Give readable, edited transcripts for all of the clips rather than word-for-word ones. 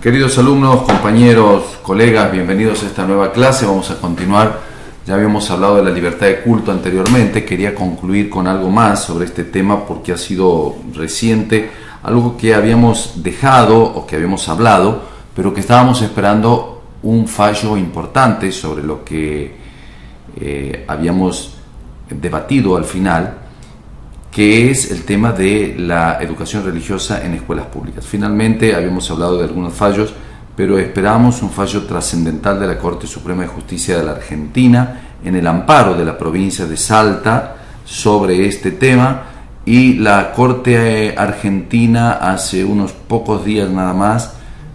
Queridos alumnos, compañeros, colegas, bienvenidos a esta nueva clase. Vamos a continuar. Ya habíamos hablado de la libertad de culto anteriormente. Quería concluir con algo más sobre este tema porque ha sido reciente, algo que habíamos dejado o que habíamos hablado, pero que estábamos esperando un fallo importante sobre lo que habíamos debatido al final, que es el tema de la educación religiosa en escuelas públicas. Finalmente habíamos hablado de algunos fallos, pero esperábamos un fallo trascendental de la Corte Suprema de Justicia de la Argentina en el amparo de la provincia de Salta sobre este tema, y la Corte Argentina hace unos pocos días nada más,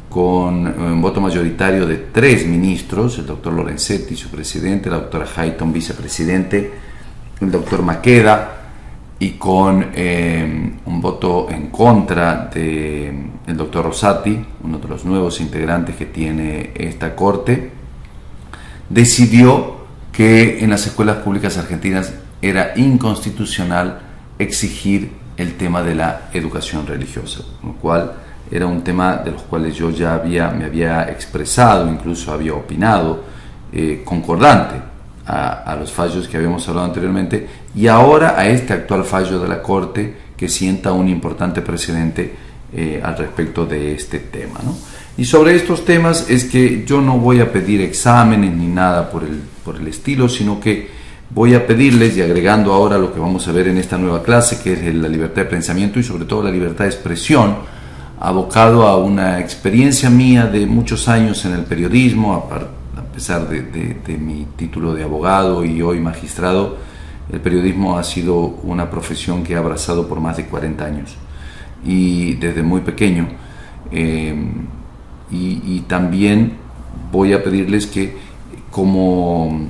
con un voto mayoritario de 3 ministros, el doctor Lorenzetti, su presidente, la doctora Hayton, vicepresidente, el doctor Maqueda, y con un voto en contra del doctor Rosati, uno de los nuevos integrantes que tiene esta corte, decidió que en las escuelas públicas argentinas era inconstitucional exigir el tema de la educación religiosa, lo cual era un tema de los cuales yo ya me había expresado, incluso había opinado, concordante a los fallos que habíamos hablado anteriormente, y ahora a este actual fallo de la Corte que sienta un importante precedente al respecto de este tema, ¿no? Y sobre estos temas es que yo no voy a pedir exámenes ni nada por el estilo, sino que voy a pedirles, y agregando ahora lo que vamos a ver en esta nueva clase, que es la libertad de pensamiento y sobre todo la libertad de expresión, abocado a una experiencia mía de muchos años en el periodismo, a pesar de mi título de abogado y hoy magistrado. El periodismo ha sido una profesión que he abrazado por más de 40 años y desde muy pequeño, y también voy a pedirles que como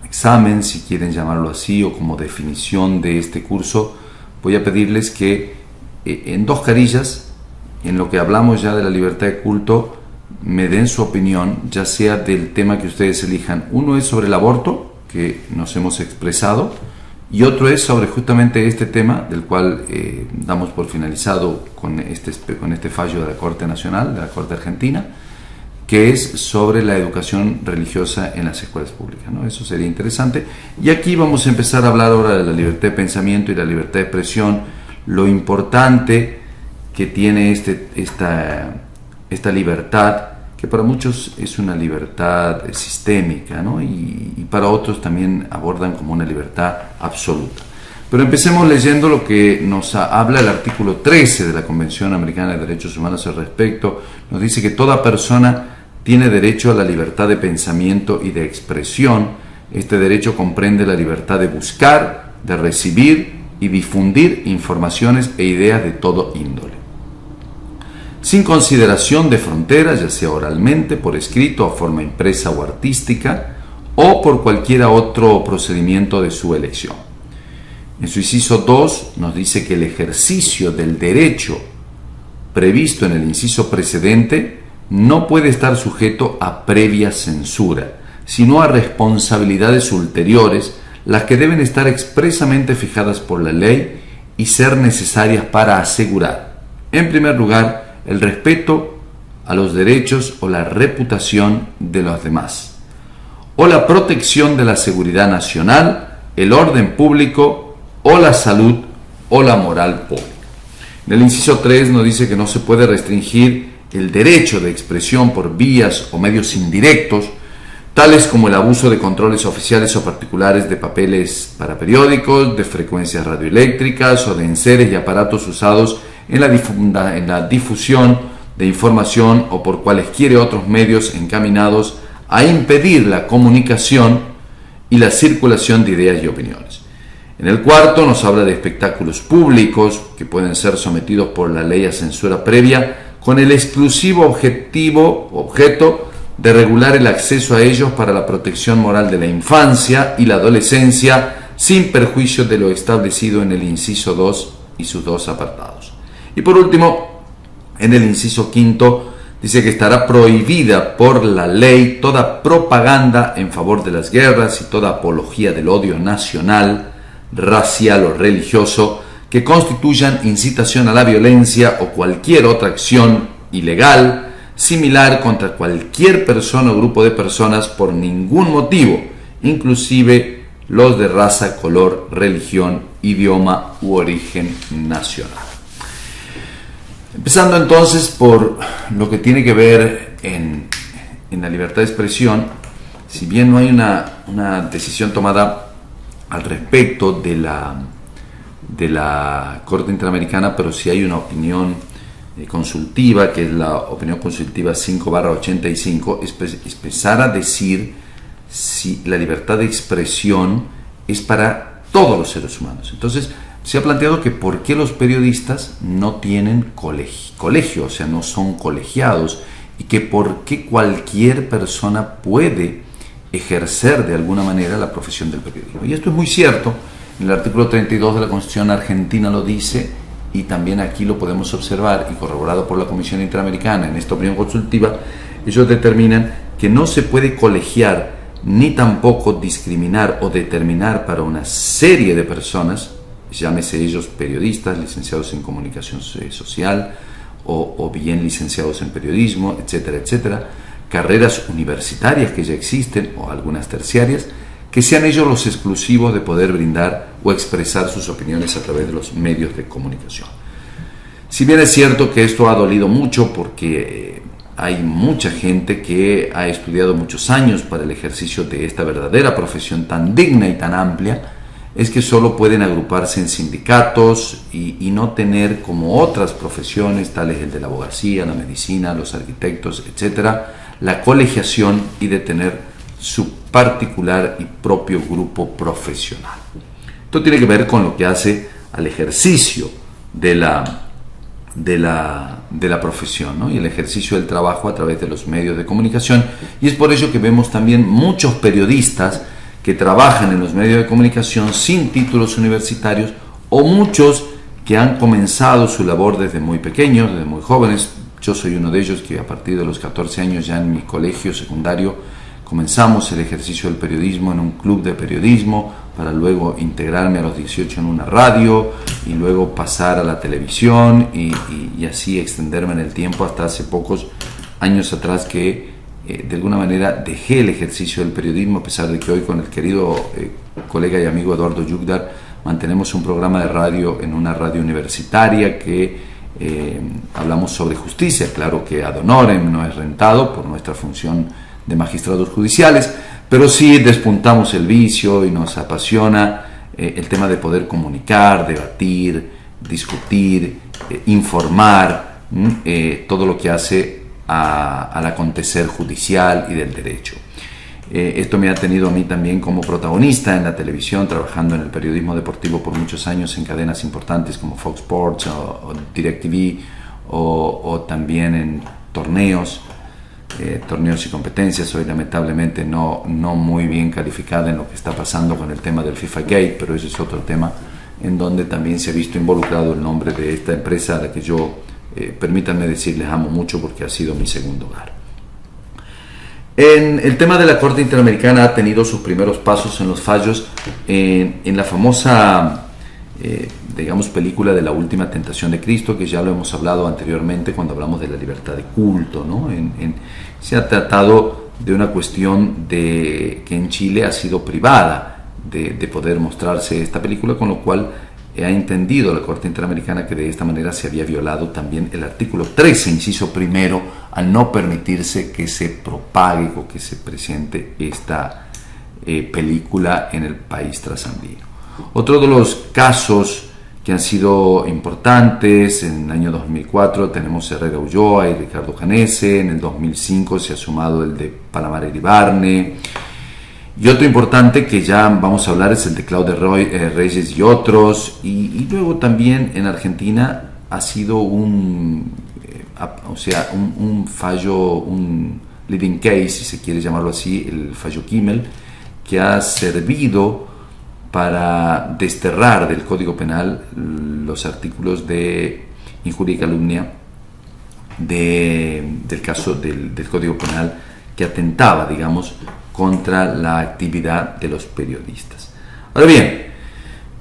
examen, si quieren llamarlo así, o como definición de este curso, voy a pedirles que en 2 carillas, en lo que hablamos ya de la libertad de culto, me den su opinión, ya sea del tema que ustedes elijan. Uno es sobre el aborto, que nos hemos expresado, y otro es sobre justamente este tema, del cual damos por finalizado con este fallo de la Corte Nacional, de la Corte Argentina, que es sobre la educación religiosa en las escuelas públicas, ¿no? Eso sería interesante. Y aquí vamos a empezar a hablar ahora de la libertad de pensamiento y la libertad de expresión, lo importante que tiene esta libertad, que para muchos es una libertad sistémica, ¿no? Y para otros también abordan como una libertad absoluta. Pero empecemos leyendo lo que nos habla el artículo 13 de la Convención Americana de Derechos Humanos al respecto. Nos dice que toda persona tiene derecho a la libertad de pensamiento y de expresión. Este derecho comprende la libertad de buscar, de recibir y difundir informaciones e ideas de todo índole, sin consideración de fronteras, ya sea oralmente, por escrito, a forma impresa o artística, o por cualquier otro procedimiento de su elección. En su inciso 2 nos dice que el ejercicio del derecho previsto en el inciso precedente no puede estar sujeto a previa censura, sino a responsabilidades ulteriores, las que deben estar expresamente fijadas por la ley y ser necesarias para asegurar, en primer lugar, el respeto a los derechos o la reputación de los demás, o la protección de la seguridad nacional, el orden público, o la salud o la moral pública. En el inciso 3 nos dice que no se puede restringir el derecho de expresión por vías o medios indirectos, tales como el abuso de controles oficiales o particulares de papeles para periódicos, de frecuencias radioeléctricas o de enseres y aparatos usados en la difusión de información o por cualesquiera otros medios encaminados a impedir la comunicación y la circulación de ideas y opiniones. En el 4 nos habla de espectáculos públicos que pueden ser sometidos por la ley a censura previa con el exclusivo objeto de regular el acceso a ellos para la protección moral de la infancia y la adolescencia, sin perjuicio de lo establecido en el inciso 2 y sus 2 apartados. Y por último, en el inciso 5 dice que estará prohibida por la ley toda propaganda en favor de las guerras y toda apología del odio nacional, racial o religioso que constituyan incitación a la violencia o cualquier otra acción ilegal, similar contra cualquier persona o grupo de personas por ningún motivo, inclusive los de raza, color, religión, idioma u origen nacional. Empezando entonces por lo que tiene que ver en la libertad de expresión, si bien no hay una decisión tomada al respecto de la Corte Interamericana, pero sí hay una opinión consultiva, que es la opinión consultiva 5/85, empezar a decir si la libertad de expresión es para todos los seres humanos. Entonces, se ha planteado que por qué los periodistas no tienen colegio, o sea, no son colegiados, y que por qué cualquier persona puede ejercer de alguna manera la profesión del periodismo. Y esto es muy cierto, en el artículo 32 de la Constitución argentina lo dice, y también aquí lo podemos observar, y corroborado por la Comisión Interamericana en esta opinión consultiva. Ellos determinan que no se puede colegiar ni tampoco discriminar o determinar para una serie de personas, llámese ellos periodistas, licenciados en comunicación social o bien licenciados en periodismo, etcétera, etcétera, carreras universitarias que ya existen o algunas terciarias, que sean ellos los exclusivos de poder brindar o expresar sus opiniones a través de los medios de comunicación. Si bien es cierto que esto ha dolido mucho porque hay mucha gente que ha estudiado muchos años para el ejercicio de esta verdadera profesión tan digna y tan amplia, es que solo pueden agruparse en sindicatos y no tener como otras profesiones, tales el de la abogacía, la medicina, los arquitectos, etcétera, la colegiación y de tener su particular y propio grupo profesional. Esto tiene que ver con lo que hace al ejercicio de la profesión, ¿no? Y el ejercicio del trabajo a través de los medios de comunicación, y es por ello que vemos también muchos periodistas que trabajan en los medios de comunicación sin títulos universitarios, o muchos que han comenzado su labor desde muy pequeños, desde muy jóvenes. Yo soy uno de ellos que a partir de los 14 años ya en mi colegio secundario comenzamos el ejercicio del periodismo en un club de periodismo, para luego integrarme a los 18 en una radio y luego pasar a la televisión y así extenderme en el tiempo hasta hace pocos años atrás que de alguna manera dejé el ejercicio del periodismo, a pesar de que hoy con el querido colega y amigo Eduardo Yugdar mantenemos un programa de radio en una radio universitaria que hablamos sobre justicia. Claro que ad honorem, no es rentado por nuestra función de magistrados judiciales, pero sí despuntamos el vicio y nos apasiona el tema de poder comunicar, debatir, discutir, informar, todo lo que hace al acontecer judicial y del derecho. Esto me ha tenido a mí también como protagonista en la televisión, trabajando en el periodismo deportivo por muchos años en cadenas importantes como Fox Sports o DirecTV, o también en torneos y competencias. Hoy lamentablemente no muy bien calificada en lo que está pasando con el tema del FIFA Gate, pero ese es otro tema en donde también se ha visto involucrado el nombre de esta empresa a la que yo, permítanme decirles, amo mucho porque ha sido mi segundo hogar. En el tema de la Corte Interamericana ha tenido sus primeros pasos en los fallos en la famosa película de la última tentación de Cristo, que ya lo hemos hablado anteriormente cuando hablamos de la libertad de culto, ¿no? Se ha tratado de una cuestión que en Chile ha sido privada de poder mostrarse esta película, con lo cual ha entendido la Corte Interamericana que de esta manera se había violado también el artículo 13, inciso primero, al no permitirse que se propague o que se presente esta película en el país trasandino. Otro de los casos que han sido importantes, en el año 2004 tenemos Herrera Ulloa y Ricardo Canese, en el 2005 se ha sumado el de Palamar Iribarne, y otro importante que ya vamos a hablar es el de Claudio Reyes y otros, y luego también en Argentina ha sido un fallo, un leading case, si se quiere llamarlo así, el fallo Kimmel, que ha servido para desterrar del Código Penal los artículos de injuria y calumnia del caso del Código Penal que atentaba, digamos, contra la actividad de los periodistas. Ahora bien,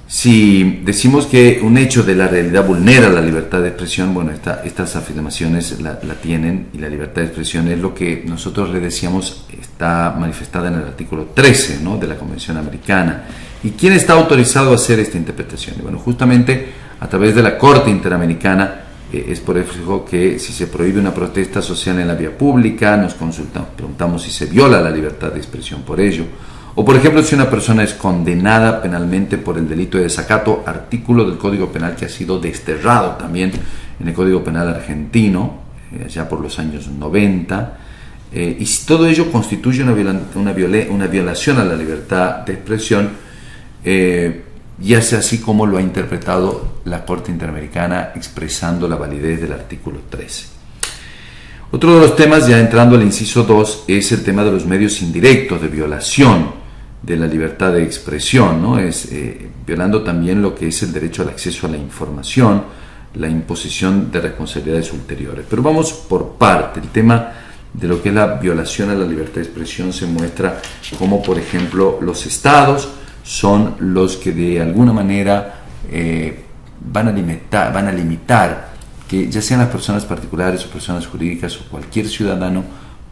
Si decimos que un hecho de la realidad vulnera la libertad de expresión, bueno, estas afirmaciones la tienen, y la libertad de expresión es lo que nosotros le decíamos está manifestada en el artículo 13, ¿no?, de la Convención Americana. ¿Y quién está autorizado a hacer esta interpretación? Y bueno, justamente a través de la Corte Interamericana. Es por eso que si se prohíbe una protesta social en la vía pública, nos preguntamos si se viola la libertad de expresión por ello. O por ejemplo, si una persona es condenada penalmente por el delito de desacato, artículo del Código Penal que ha sido desterrado también en el Código Penal argentino, ya por los años 90, y si todo ello constituye una violación a la libertad de expresión, y hace así como lo ha interpretado la Corte Interamericana, expresando la validez del artículo 13. Otro de los temas, ya entrando al inciso 2, es el tema de los medios indirectos de violación de la libertad de expresión, ¿no? Violando también lo que es el derecho al acceso a la información, la imposición de responsabilidades ulteriores. Pero vamos por parte. El tema de lo que es la violación a la libertad de expresión se muestra como, por ejemplo, los estados son los que de alguna manera van a limitar que ya sean las personas particulares o personas jurídicas o cualquier ciudadano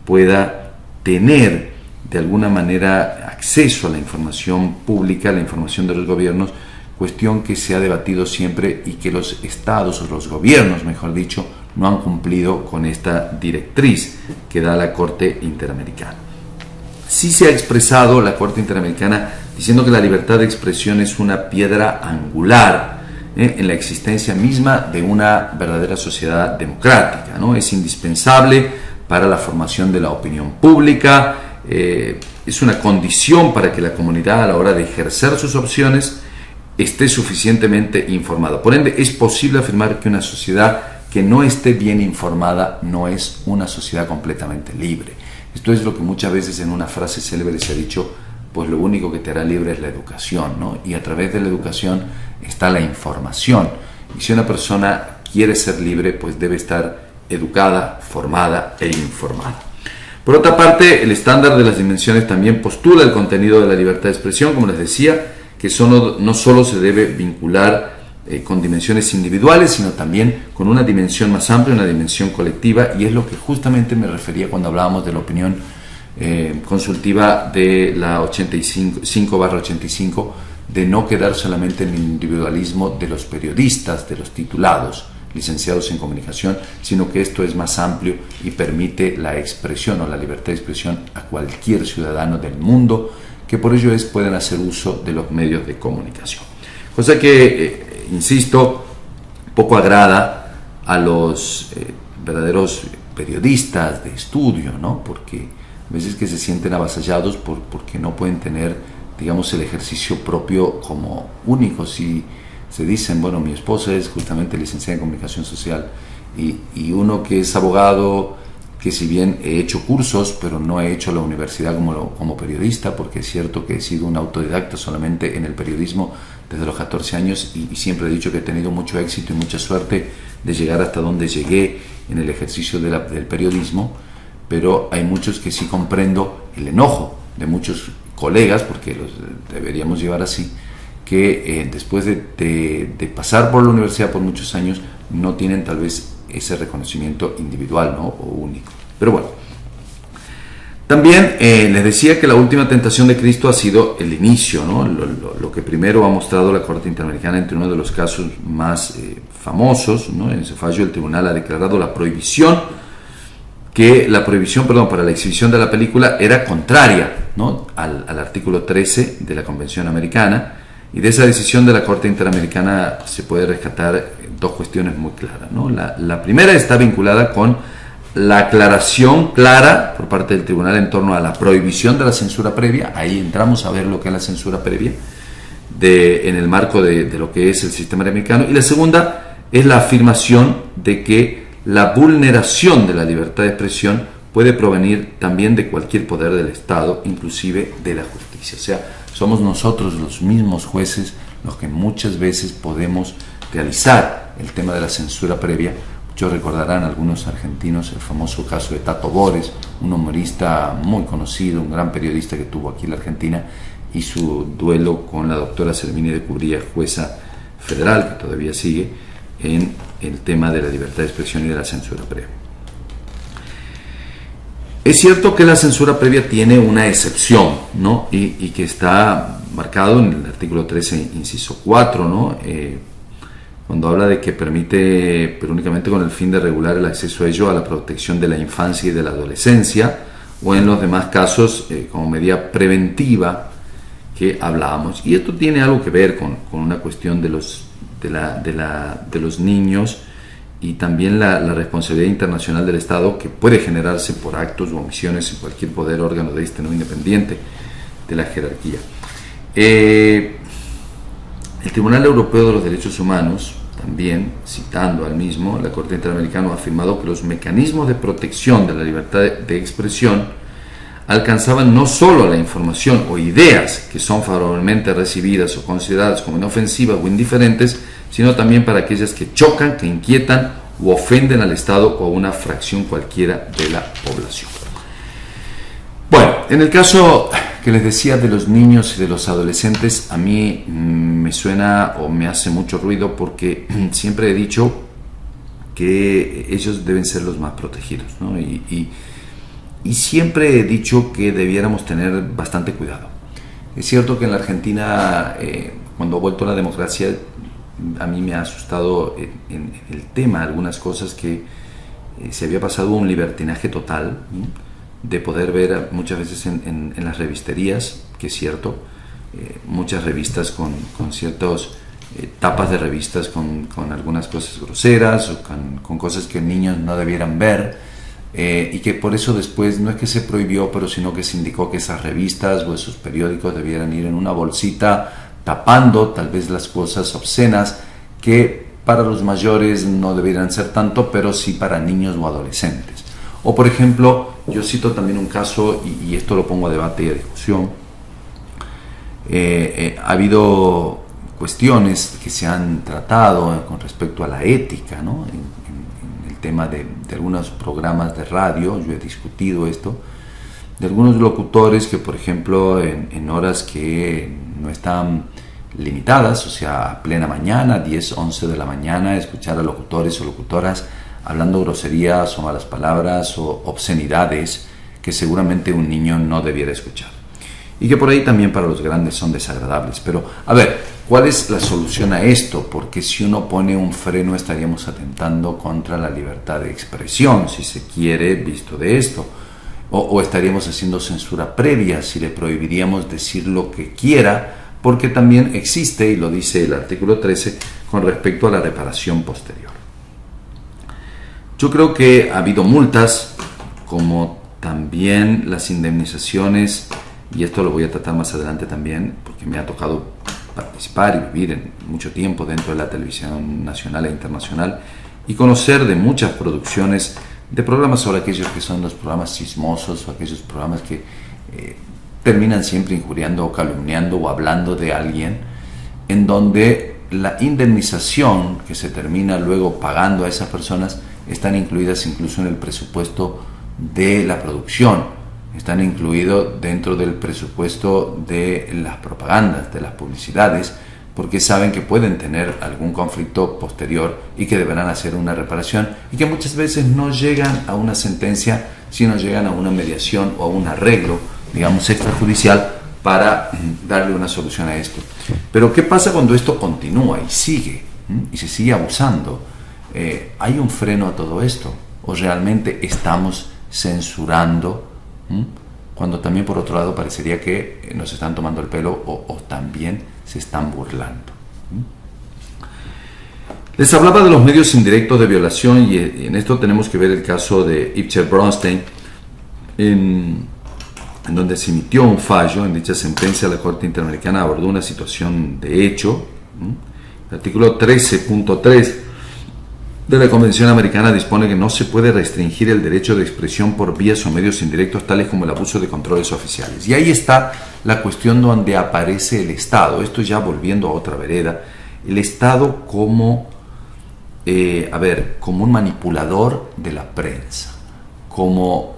pueda tener de alguna manera acceso a la información pública, a la información de los gobiernos, cuestión que se ha debatido siempre y que los estados o los gobiernos, mejor dicho, no han cumplido con esta directriz que da la Corte Interamericana. Sí se ha expresado la Corte Interamericana diciendo que la libertad de expresión es una piedra angular en la existencia misma de una verdadera sociedad democrática, ¿no? Es indispensable para la formación de la opinión pública, es una condición para que la comunidad a la hora de ejercer sus opciones esté suficientemente informada. Por ende, es posible afirmar que una sociedad que no esté bien informada no es una sociedad completamente libre. Esto es lo que muchas veces en una frase célebre se ha dicho, pues lo único que te hará libre es la educación, ¿no? Y a través de la educación está la información. Y si una persona quiere ser libre, pues debe estar educada, formada e informada. Por otra parte, el estándar de las dimensiones también postula el contenido de la libertad de expresión, como les decía, que no solo se debe vincular con dimensiones individuales, sino también con una dimensión más amplia, una dimensión colectiva, y es lo que justamente me refería cuando hablábamos de la opinión consultiva de la 85/85, de no quedar solamente en el individualismo de los periodistas, de los titulados, licenciados en comunicación, sino que esto es más amplio y permite la expresión o la libertad de expresión a cualquier ciudadano del mundo, que por ello pueden hacer uso de los medios de comunicación. Cosa que, insisto, poco agrada a los verdaderos periodistas de estudio, ¿no? Porque a veces que se sienten avasallados porque no pueden tener, digamos, el ejercicio propio como único. Si se dicen, bueno, mi esposa es justamente licenciada en comunicación social y uno que es abogado, que si bien he hecho cursos, pero no he hecho la universidad como periodista, porque es cierto que he sido un autodidacta solamente en el periodismo desde los 14 años y siempre he dicho que he tenido mucho éxito y mucha suerte de llegar hasta donde llegué en el ejercicio del periodismo, pero hay muchos que sí comprendo el enojo de muchos colegas, porque los deberíamos llevar así, que después de pasar por la universidad por muchos años no tienen tal vez ese reconocimiento individual, ¿no? O único. Pero bueno, también les decía que la última tentación de Cristo ha sido el inicio, ¿no? Lo que primero ha mostrado la Corte Interamericana entre uno de los casos más famosos, ¿no? En ese fallo el tribunal ha declarado la prohibición para la exhibición de la película era contraria, ¿no? al artículo 13 de la Convención Americana. Y de esa decisión de la Corte Interamericana se puede rescatar dos cuestiones muy claras, ¿no? La primera está vinculada con la aclaración clara por parte del tribunal en torno a la prohibición de la censura previa. Ahí entramos a ver lo que es la censura previa en el marco de lo que es el sistema americano. Y la segunda es la afirmación de que la vulneración de la libertad de expresión puede provenir también de cualquier poder del Estado, inclusive de la justicia. O sea, somos nosotros los mismos jueces los que muchas veces podemos realizar el tema de la censura previa. Muchos recordarán, algunos argentinos, el famoso caso de Tato Bores, un humorista muy conocido, un gran periodista que tuvo aquí en la Argentina y su duelo con la doctora Serminia de Cubría, jueza federal, que todavía sigue, en el tema de la libertad de expresión y de la censura previa. Es cierto que la censura previa tiene una excepción, ¿no? Y que está marcado en el artículo 13, inciso 4, ¿no? Cuando habla de que permite, pero únicamente con el fin de regular el acceso a ello a la protección de la infancia y de la adolescencia, o en los demás casos como medida preventiva que hablábamos. Y esto tiene algo que ver con una cuestión de los niños y también la responsabilidad internacional del Estado, que puede generarse por actos u omisiones en cualquier poder, órgano de este, no independiente de la jerarquía. El Tribunal Europeo de los Derechos Humanos, también citando al mismo, la Corte Interamericana ha afirmado que los mecanismos de protección de la libertad de expresión alcanzaban no solo la información o ideas que son favorablemente recibidas o consideradas como inofensivas o indiferentes, sino también para aquellas que chocan, que inquietan o ofenden al Estado o a una fracción cualquiera de la población. Bueno, en el caso que les decía de los niños y de los adolescentes, a mí me suena o me hace mucho ruido porque siempre he dicho que ellos deben ser los más protegidos, ¿no? Y siempre he dicho que debiéramos tener bastante cuidado. Es cierto que en la Argentina, cuando ha vuelto la democracia, a mí me ha asustado en el tema algunas cosas que se había pasado un libertinaje total, ¿no? De poder ver muchas veces en las revisterías, que es cierto, muchas revistas con ciertas tapas de revistas con algunas cosas groseras o con cosas que niños no debieran ver, y que por eso después no es que se prohibió, pero sino que se indicó que esas revistas o esos periódicos debieran ir en una bolsita tapando tal vez las cosas obscenas que para los mayores no debieran ser tanto, pero sí para niños o adolescentes. O por ejemplo, yo cito también un caso, y esto lo pongo a debate y a discusión. Ha habido cuestiones que se han tratado con respecto a la ética, ¿no? En el tema de algunos programas de radio. Yo he discutido esto, de algunos locutores que, por ejemplo, en horas que no están limitadas, o sea, a plena mañana, 10, 11 de la mañana, escuchar a locutores o locutoras hablando groserías o malas palabras o obscenidades que seguramente un niño no debiera escuchar. Y que por ahí también para los grandes son desagradables. Pero, a ver, ¿cuál es la solución a esto? Porque si uno pone un freno estaríamos atentando contra la libertad de expresión, si se quiere, visto de esto. O estaríamos haciendo censura previa si le prohibiríamos decir lo que quiera, porque también existe, y lo dice el artículo 13, con respecto a la reparación posterior. Yo creo que ha habido multas, como también las indemnizaciones, y esto lo voy a tratar más adelante también, porque me ha tocado participar y vivir en mucho tiempo dentro de la televisión nacional e internacional y conocer de muchas producciones de programas sobre aquellos que son los programas chismosos o aquellos programas que terminan siempre injuriando o calumniando o hablando de alguien, en donde la indemnización que se termina luego pagando a esas personas están incluidas incluso en el presupuesto de la producción, están incluidos dentro del presupuesto de las propagandas, de las publicidades, porque saben que pueden tener algún conflicto posterior y que deberán hacer una reparación y que muchas veces no llegan a una sentencia, sino llegan a una mediación o a un arreglo, digamos, extrajudicial para darle una solución a esto. Pero ¿qué pasa cuando esto continúa y sigue y se sigue abusando? ¿Hay un freno a todo esto? ¿O realmente estamos censurando? Cuando también por otro lado parecería que nos están tomando el pelo o también se están burlando. Les hablaba de los medios indirectos de violación y en esto tenemos que ver el caso de Ibsen Bronstein, en donde se emitió un fallo. En dicha sentencia la Corte Interamericana abordó una situación de hecho. El artículo 13.3 de la Convención Americana dispone que no se puede restringir el derecho de expresión por vías o medios indirectos tales como el abuso de controles oficiales. Y ahí está la cuestión donde aparece el Estado. Esto ya volviendo a otra vereda. El Estado como, como un manipulador de la prensa, como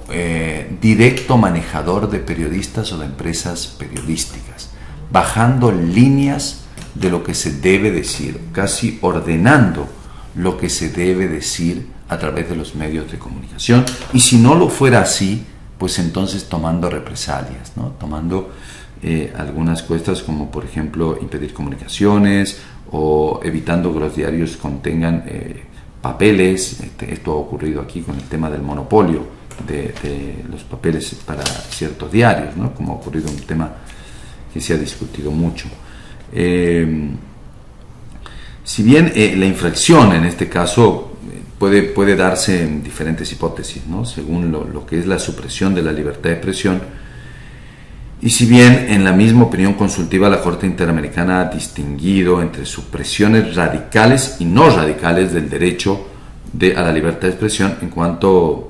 directo manejador de periodistas o de empresas periodísticas, bajando líneas de lo que se debe decir, casi ordenando lo que se debe decir a través de los medios de comunicación, y si no lo fuera así, pues entonces tomando represalias, ¿no? Tomando algunas cuestas, como por ejemplo impedir comunicaciones o evitando que los diarios contengan papeles. Esto ha ocurrido aquí con el tema del monopolio de los papeles para ciertos diarios, ¿no? Como ha ocurrido un tema que se ha discutido mucho. Si bien la infracción en este caso puede darse en diferentes hipótesis, ¿no? Según lo que es la supresión de la libertad de expresión, y si bien en la misma opinión consultiva la Corte Interamericana ha distinguido entre supresiones radicales y no radicales del derecho a la libertad de expresión, en cuanto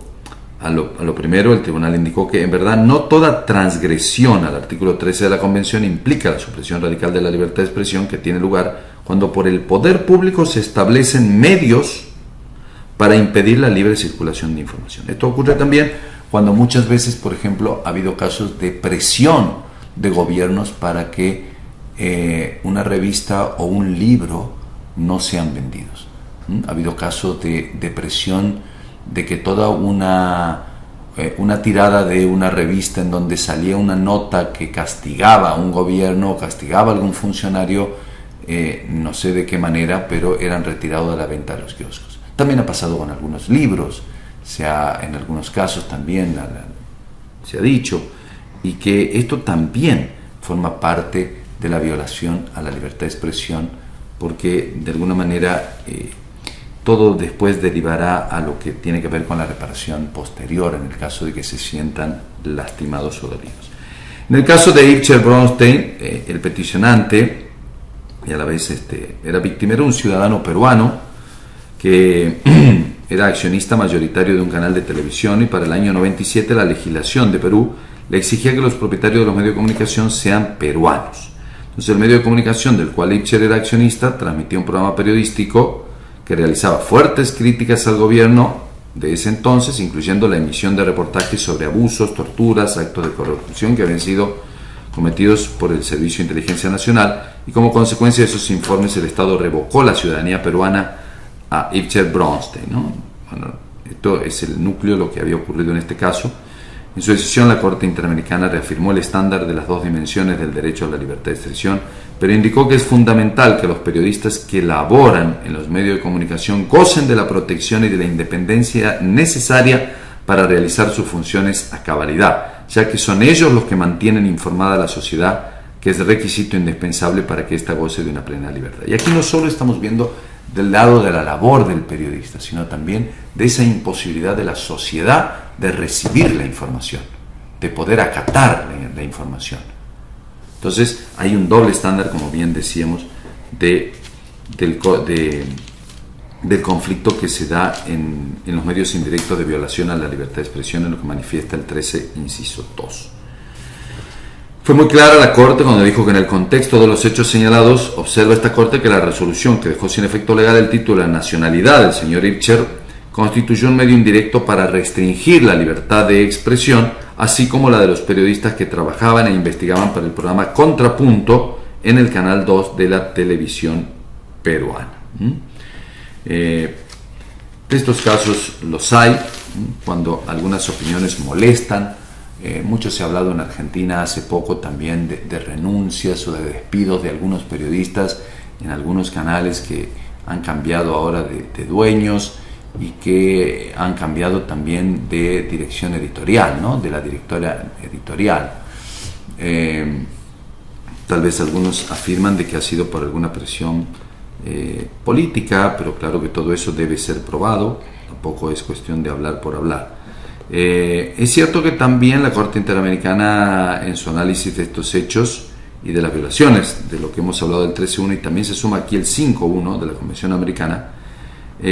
a lo primero, el tribunal indicó que en verdad no toda transgresión al artículo 13 de la Convención implica la supresión radical de la libertad de expresión, que tiene lugar cuando por el poder público se establecen medios para impedir la libre circulación de información. Esto ocurre también cuando muchas veces, por ejemplo, ha habido casos de presión de gobiernos para que una revista o un libro no sean vendidos. Ha habido casos de presión de que toda una tirada de una revista en donde salía una nota que castigaba a un gobierno o castigaba a algún funcionario, no sé de qué manera, pero eran retirados de la venta de los kioscos. También ha pasado con algunos libros, en algunos casos también se ha dicho, y que esto también forma parte de la violación a la libertad de expresión, porque de alguna manera todo después derivará a lo que tiene que ver con la reparación posterior en el caso de que se sientan lastimados o dolidos. En el caso de Ibcher Bronstein, el peticionante, y a la vez era víctima, era un ciudadano peruano que era accionista mayoritario de un canal de televisión, y para el año 97 la legislación de Perú le exigía que los propietarios de los medios de comunicación sean peruanos. Entonces el medio de comunicación del cual Ibcher era accionista transmitía un programa periodístico que realizaba fuertes críticas al gobierno de ese entonces, incluyendo la emisión de reportajes sobre abusos, torturas, actos de corrupción que habían sido cometidos por el Servicio de Inteligencia Nacional, y como consecuencia de esos informes el Estado revocó la ciudadanía peruana a Ibcher Bronstein, ¿no? Bueno, esto es el núcleo de lo que había ocurrido en este caso. En su decisión, la Corte Interamericana reafirmó el estándar de las dos dimensiones del derecho a la libertad de expresión, pero indicó que es fundamental que los periodistas que laboran en los medios de comunicación gocen de la protección y de la independencia necesaria para realizar sus funciones a cabalidad, ya que son ellos los que mantienen informada a la sociedad, que es requisito indispensable para que ésta goce de una plena libertad. Y aquí no solo estamos viendo del lado de la labor del periodista, sino también de esa imposibilidad de la sociedad de recibir la información, de poder acatar la información. Entonces hay un doble estándar, como bien decíamos, del conflicto que se da en los medios indirectos de violación a la libertad de expresión, en lo que manifiesta el 13, inciso 2. Fue muy clara la Corte cuando dijo que en el contexto de los hechos señalados, observa esta Corte que la resolución que dejó sin efecto legal el título de nacionalidad del señor Ibcher constituyó un medio indirecto para restringir la libertad de expresión, así como la de los periodistas que trabajaban e investigaban para el programa Contrapunto en el Canal 2 de la televisión peruana. De estos casos los hay, cuando algunas opiniones molestan. Mucho se ha hablado en Argentina hace poco también de renuncias o de despidos de algunos periodistas en algunos canales que han cambiado ahora de dueños y que han cambiado también de dirección editorial, ¿no? De la directora editorial. Tal vez algunos afirman de que ha sido por alguna presión política, pero claro que todo eso debe ser probado, tampoco es cuestión de hablar por hablar. Es cierto que también la Corte Interamericana, en su análisis de estos hechos y de las violaciones, de lo que hemos hablado del 13.1 y también se suma aquí el 5.1 de la Convención Americana,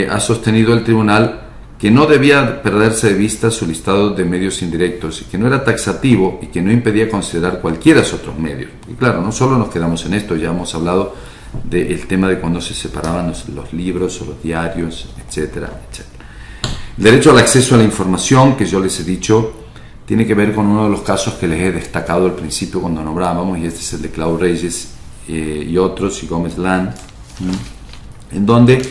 ha sostenido el tribunal que no debía perderse de vista su listado de medios indirectos y que no era taxativo y que no impedía considerar cualquiera de otros medios. Y claro, no solo nos quedamos en esto, ya hemos hablado del tema de cuando se separaban los libros o los diarios, etcétera, etcétera. El derecho al acceso a la información, que yo les he dicho, tiene que ver con uno de los casos que les he destacado al principio cuando nombrábamos, y este es el de Clau Reyes y otros, y Gómez Lund, en donde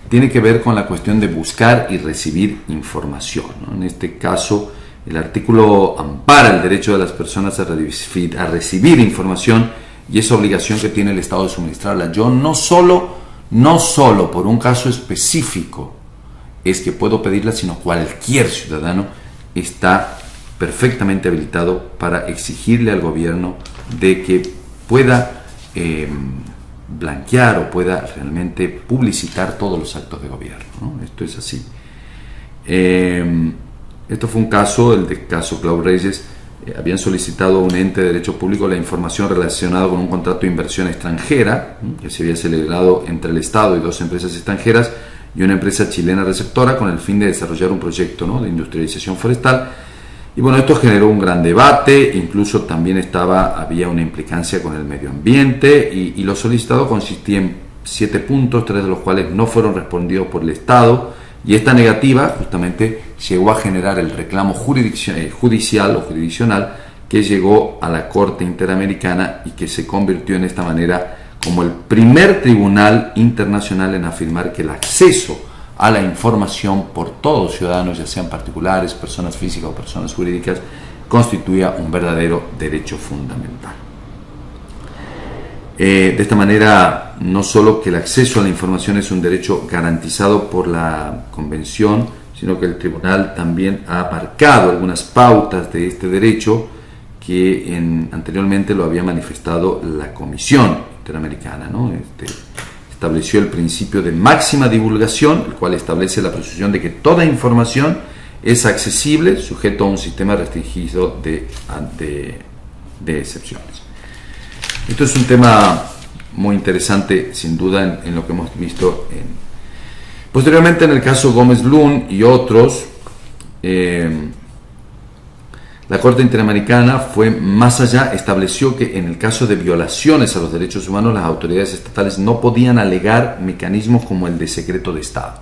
tiene que ver con la cuestión de buscar y recibir información, ¿no? En este caso, el artículo ampara el derecho de las personas a recibir información y esa obligación que tiene el Estado de suministrarla. Yo no solo por un caso específico es que puedo pedirla, sino cualquier ciudadano está perfectamente habilitado para exigirle al gobierno de que pueda blanquear o pueda realmente publicitar todos los actos de gobierno, ¿no? Esto es así. Esto fue un caso, el de caso Clau Reyes. Habían solicitado a un ente de derecho público la información relacionada con un contrato de inversión extranjera que se había celebrado entre el Estado y 2 empresas extranjeras y una empresa chilena receptora con el fin de desarrollar un proyecto, ¿no?, de industrialización forestal. Y bueno, esto generó un gran debate, incluso también había una implicancia con el medio ambiente y lo solicitado consistía en 7 puntos, 3 de los cuales no fueron respondidos por el Estado, y esta negativa justamente llegó a generar el reclamo judicial o jurisdiccional que llegó a la Corte Interamericana y que se convirtió en esta manera como el primer tribunal internacional en afirmar que el acceso a la información por todos ciudadanos, ya sean particulares, personas físicas o personas jurídicas, constituía un verdadero derecho fundamental. De esta manera, no solo que el acceso a la información es un derecho garantizado por la Convención, sino que el Tribunal también ha marcado algunas pautas de este derecho que anteriormente lo había manifestado la Comisión Interamericana, ¿no? Estableció el principio de máxima divulgación, el cual establece la presunción de que toda información es accesible, sujeto a un sistema restringido de excepciones. Esto es un tema muy interesante, sin duda, en lo que hemos visto. Posteriormente, en el caso Gómez Lund y otros, la Corte Interamericana fue más allá, estableció que en el caso de violaciones a los derechos humanos, las autoridades estatales no podían alegar mecanismos como el de secreto de Estado.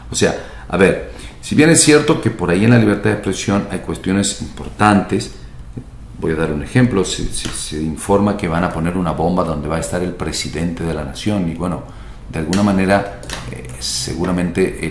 O sea, a ver, si bien es cierto que por ahí en la libertad de expresión hay cuestiones importantes. Voy a dar un ejemplo. Se informa que van a poner una bomba donde va a estar el presidente de la nación y bueno, de alguna manera seguramente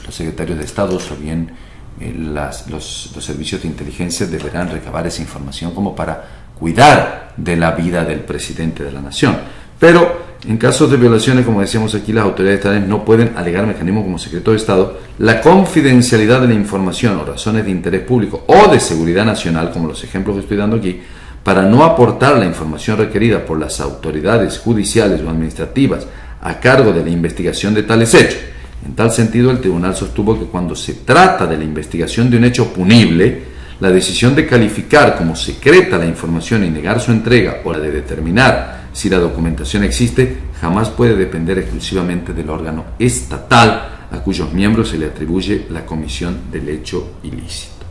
los secretarios de Estado o bien los servicios de inteligencia deberán recabar esa información como para cuidar de la vida del presidente de la nación. Pero en casos de violaciones, como decíamos aquí, las autoridades estatales no pueden alegar mecanismos como secreto de Estado, la confidencialidad de la información o razones de interés público o de seguridad nacional, como los ejemplos que estoy dando aquí, para no aportar la información requerida por las autoridades judiciales o administrativas a cargo de la investigación de tales hechos. En tal sentido, el tribunal sostuvo que cuando se trata de la investigación de un hecho punible, la decisión de calificar como secreta la información y negar su entrega o la de determinar si la documentación existe, jamás puede depender exclusivamente del órgano estatal a cuyos miembros se le atribuye la comisión del hecho ilícito.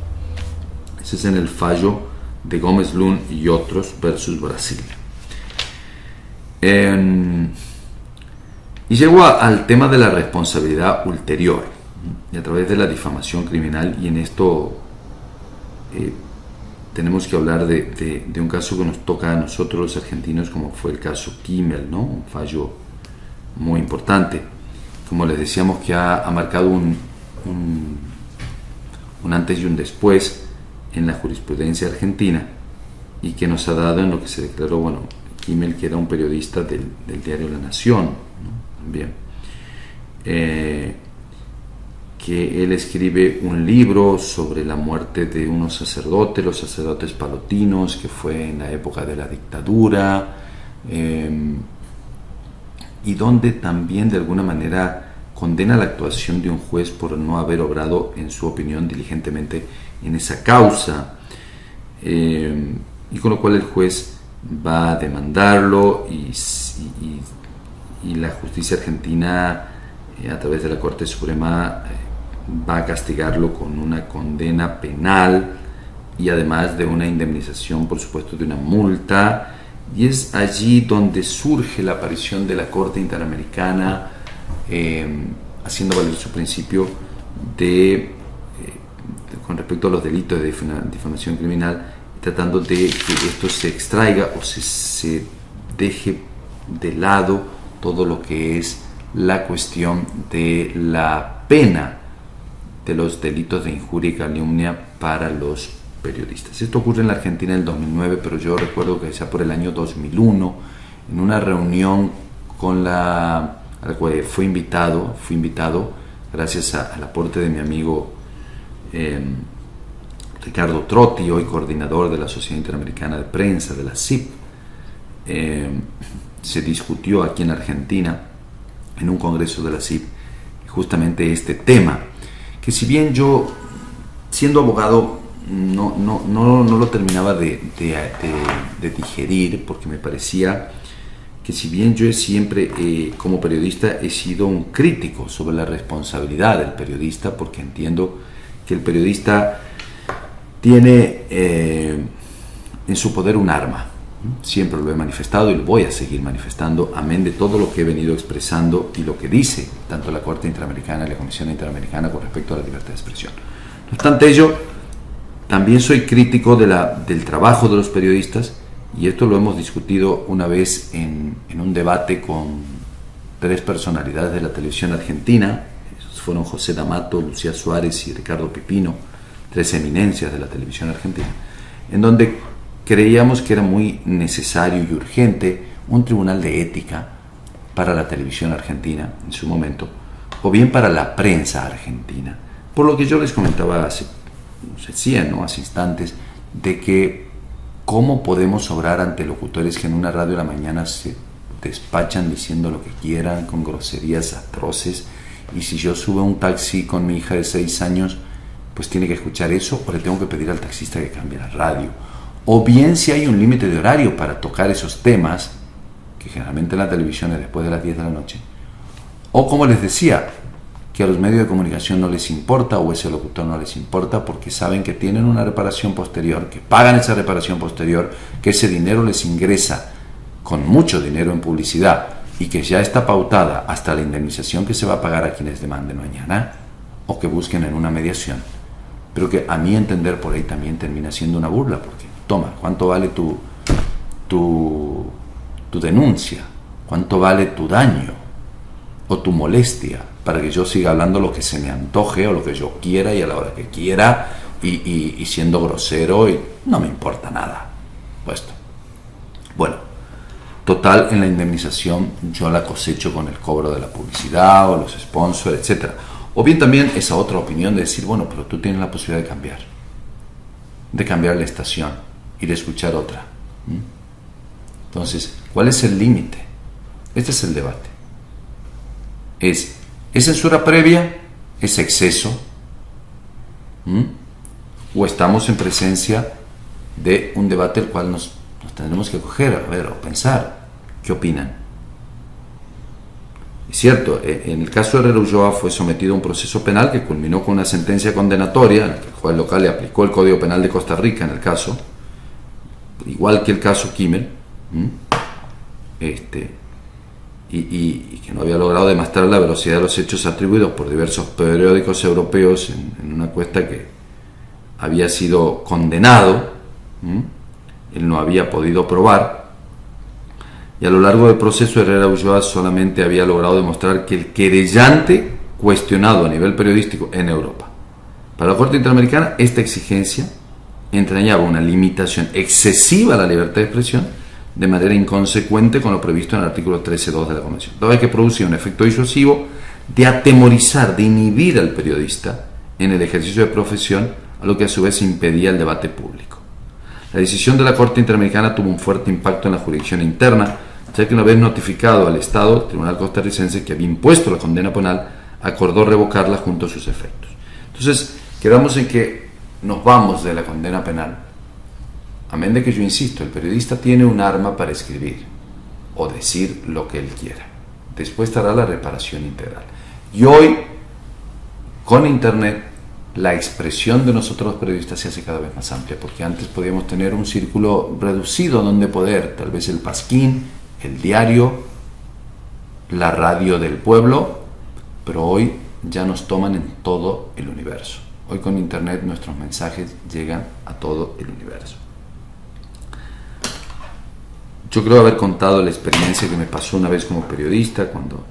Ese es en el fallo de Gómez Lund y otros versus Brasil. Y llegó al tema de la responsabilidad ulterior y a través de la difamación criminal, y en esto tenemos que hablar de un caso que nos toca a nosotros los argentinos, como fue el caso Kimmel, ¿no? Un fallo muy importante, como les decíamos, que ha marcado un antes y un después en la jurisprudencia argentina y que nos ha dado en lo que se declaró, bueno, Kimmel, que era un periodista del diario La Nación, ¿no? También que él escribe un libro sobre la muerte de unos sacerdotes, los sacerdotes palotinos, que fue en la época de la dictadura, y donde también de alguna manera condena la actuación de un juez por no haber obrado, en su opinión, diligentemente en esa causa, y con lo cual el juez va a demandarlo y la justicia argentina, a través de la Corte Suprema, va a castigarlo con una condena penal y además de una indemnización, por supuesto, de una multa. Y es allí donde surge la aparición de la Corte Interamericana, haciendo valer su principio de con respecto a los delitos de difamación criminal, tratando de que esto se extraiga o se deje de lado todo lo que es la cuestión de la pena de los delitos de injuria y calumnia para los periodistas. Esto ocurre en la Argentina en el 2009, pero yo recuerdo que ya por el año 2001, en una reunión a la cual fui invitado gracias al aporte de mi amigo Ricardo Trotti, hoy coordinador de la Sociedad Interamericana de Prensa, de la CIP. Se discutió aquí en Argentina, en un congreso de la CIP, justamente este tema, que si bien yo, siendo abogado, no lo terminaba de digerir, porque me parecía que si bien yo siempre como periodista he sido un crítico sobre la responsabilidad del periodista, porque entiendo que el periodista tiene en su poder un arma. Siempre lo he manifestado y lo voy a seguir manifestando, amén de todo lo que he venido expresando y lo que dice tanto la Corte Interamericana y la Comisión Interamericana con respecto a la libertad de expresión. No obstante ello, también soy crítico del trabajo de los periodistas, y esto lo hemos discutido una vez en un debate con 3 personalidades de la televisión argentina. Esos fueron José D'Amato, Lucía Suárez y Ricardo Pipino, 3 eminencias de la televisión argentina, en donde creíamos que era muy necesario y urgente un tribunal de ética para la televisión argentina en su momento, o bien para la prensa argentina. Por lo que yo les comentaba hace instantes, de que cómo podemos obrar ante locutores que en una radio de la mañana se despachan diciendo lo que quieran, con groserías atroces, y si yo subo a un taxi con mi hija de 6 años, pues tiene que escuchar eso, o le tengo que pedir al taxista que cambie la radio. O bien si hay un límite de horario para tocar esos temas, que generalmente en la televisión es después de las 10 de la noche, o como les decía, que a los medios de comunicación no les importa, o ese locutor no les importa, porque saben que tienen una reparación posterior, que pagan esa reparación posterior, que ese dinero les ingresa con mucho dinero en publicidad, y que ya está pautada hasta la indemnización que se va a pagar a quienes demanden mañana, o que busquen en una mediación. Pero que a mi entender por ahí también termina siendo una burla, porque toma, ¿cuánto vale tu denuncia? ¿Cuánto vale tu daño o tu molestia para que yo siga hablando lo que se me antoje o lo que yo quiera y a la hora que quiera y siendo grosero y no me importa nada? Puesto. Bueno, total, en la indemnización yo la cosecho con el cobro de la publicidad o los sponsors, etc. O bien también esa otra opinión de decir, bueno, pero tú tienes la posibilidad de cambiar la estación y de escuchar otra. Entonces, ¿cuál es el límite? Este es el debate. ¿Es censura previa? ¿Es exceso? ¿O estamos en presencia de un debate el cual nos tendremos que coger, a ver, o pensar? ¿Qué opinan? Es cierto, en el caso de Herrera Ulloa fue sometido a un proceso penal que culminó con una sentencia condenatoria, en la que el juez local le aplicó el Código Penal de Costa Rica en el caso, igual que el caso Kimmel, y que no había logrado demostrar la velocidad de los hechos atribuidos por diversos periódicos europeos en una encuesta que había sido condenado. Él no había podido probar, y a lo largo del proceso Herrera Ulloa solamente había logrado demostrar que el querellante cuestionado a nivel periodístico en Europa. Para la Corte Interamericana, esta exigencia entrañaba una limitación excesiva a la libertad de expresión de manera inconsecuente con lo previsto en el artículo 13.2 de la Convención, toda vez que producía un efecto disuasivo de atemorizar, de inhibir al periodista en el ejercicio de profesión, a lo que a su vez impedía el debate público. La decisión de la Corte Interamericana tuvo un fuerte impacto en la jurisdicción interna, ya que una vez notificado al Estado, el Tribunal Costarricense, que había impuesto la condena penal, acordó revocarla junto a sus efectos. Entonces, quedamos en que nos vamos de la condena penal, amén de que yo insisto, el periodista tiene un arma para escribir o decir lo que él quiera. Después estará la reparación integral. Y hoy, con Internet, la expresión de nosotros los periodistas se hace cada vez más amplia, porque antes podíamos tener un círculo reducido donde poder, tal vez el Pasquín, el diario, la radio del pueblo, pero hoy ya nos toman en todo el universo. Hoy con internet nuestros mensajes llegan a todo el universo. Yo creo haber contado la experiencia que me pasó una vez como periodista cuando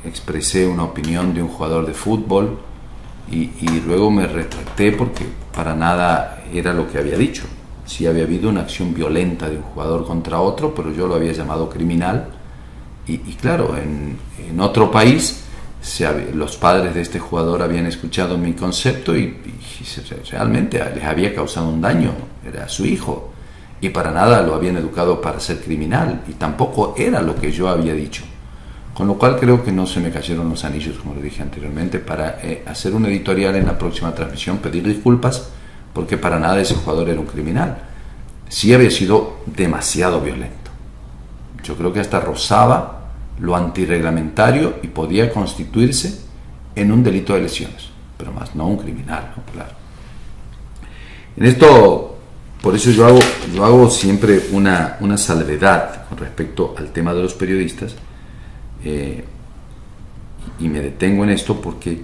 expresé una opinión de un jugador de fútbol y luego me retracté porque para nada era lo que había dicho. Sí había habido una acción violenta de un jugador contra otro, pero yo lo había llamado criminal y claro, en otro país los padres de este jugador habían escuchado mi concepto y realmente les había causado un daño, era su hijo. Y para nada lo habían educado para ser criminal, y tampoco era lo que yo había dicho. Con lo cual creo que no se me cayeron los anillos, como lo dije anteriormente, para hacer un editorial en la próxima transmisión, pedir disculpas, porque para nada ese jugador era un criminal. Sí había sido demasiado violento. Yo creo que hasta rozaba lo antirreglamentario y podía constituirse en un delito de lesiones, pero más no un criminal, ¿no? Claro. En esto... Por eso yo hago siempre una salvedad con respecto al tema de los periodistas y me detengo en esto porque,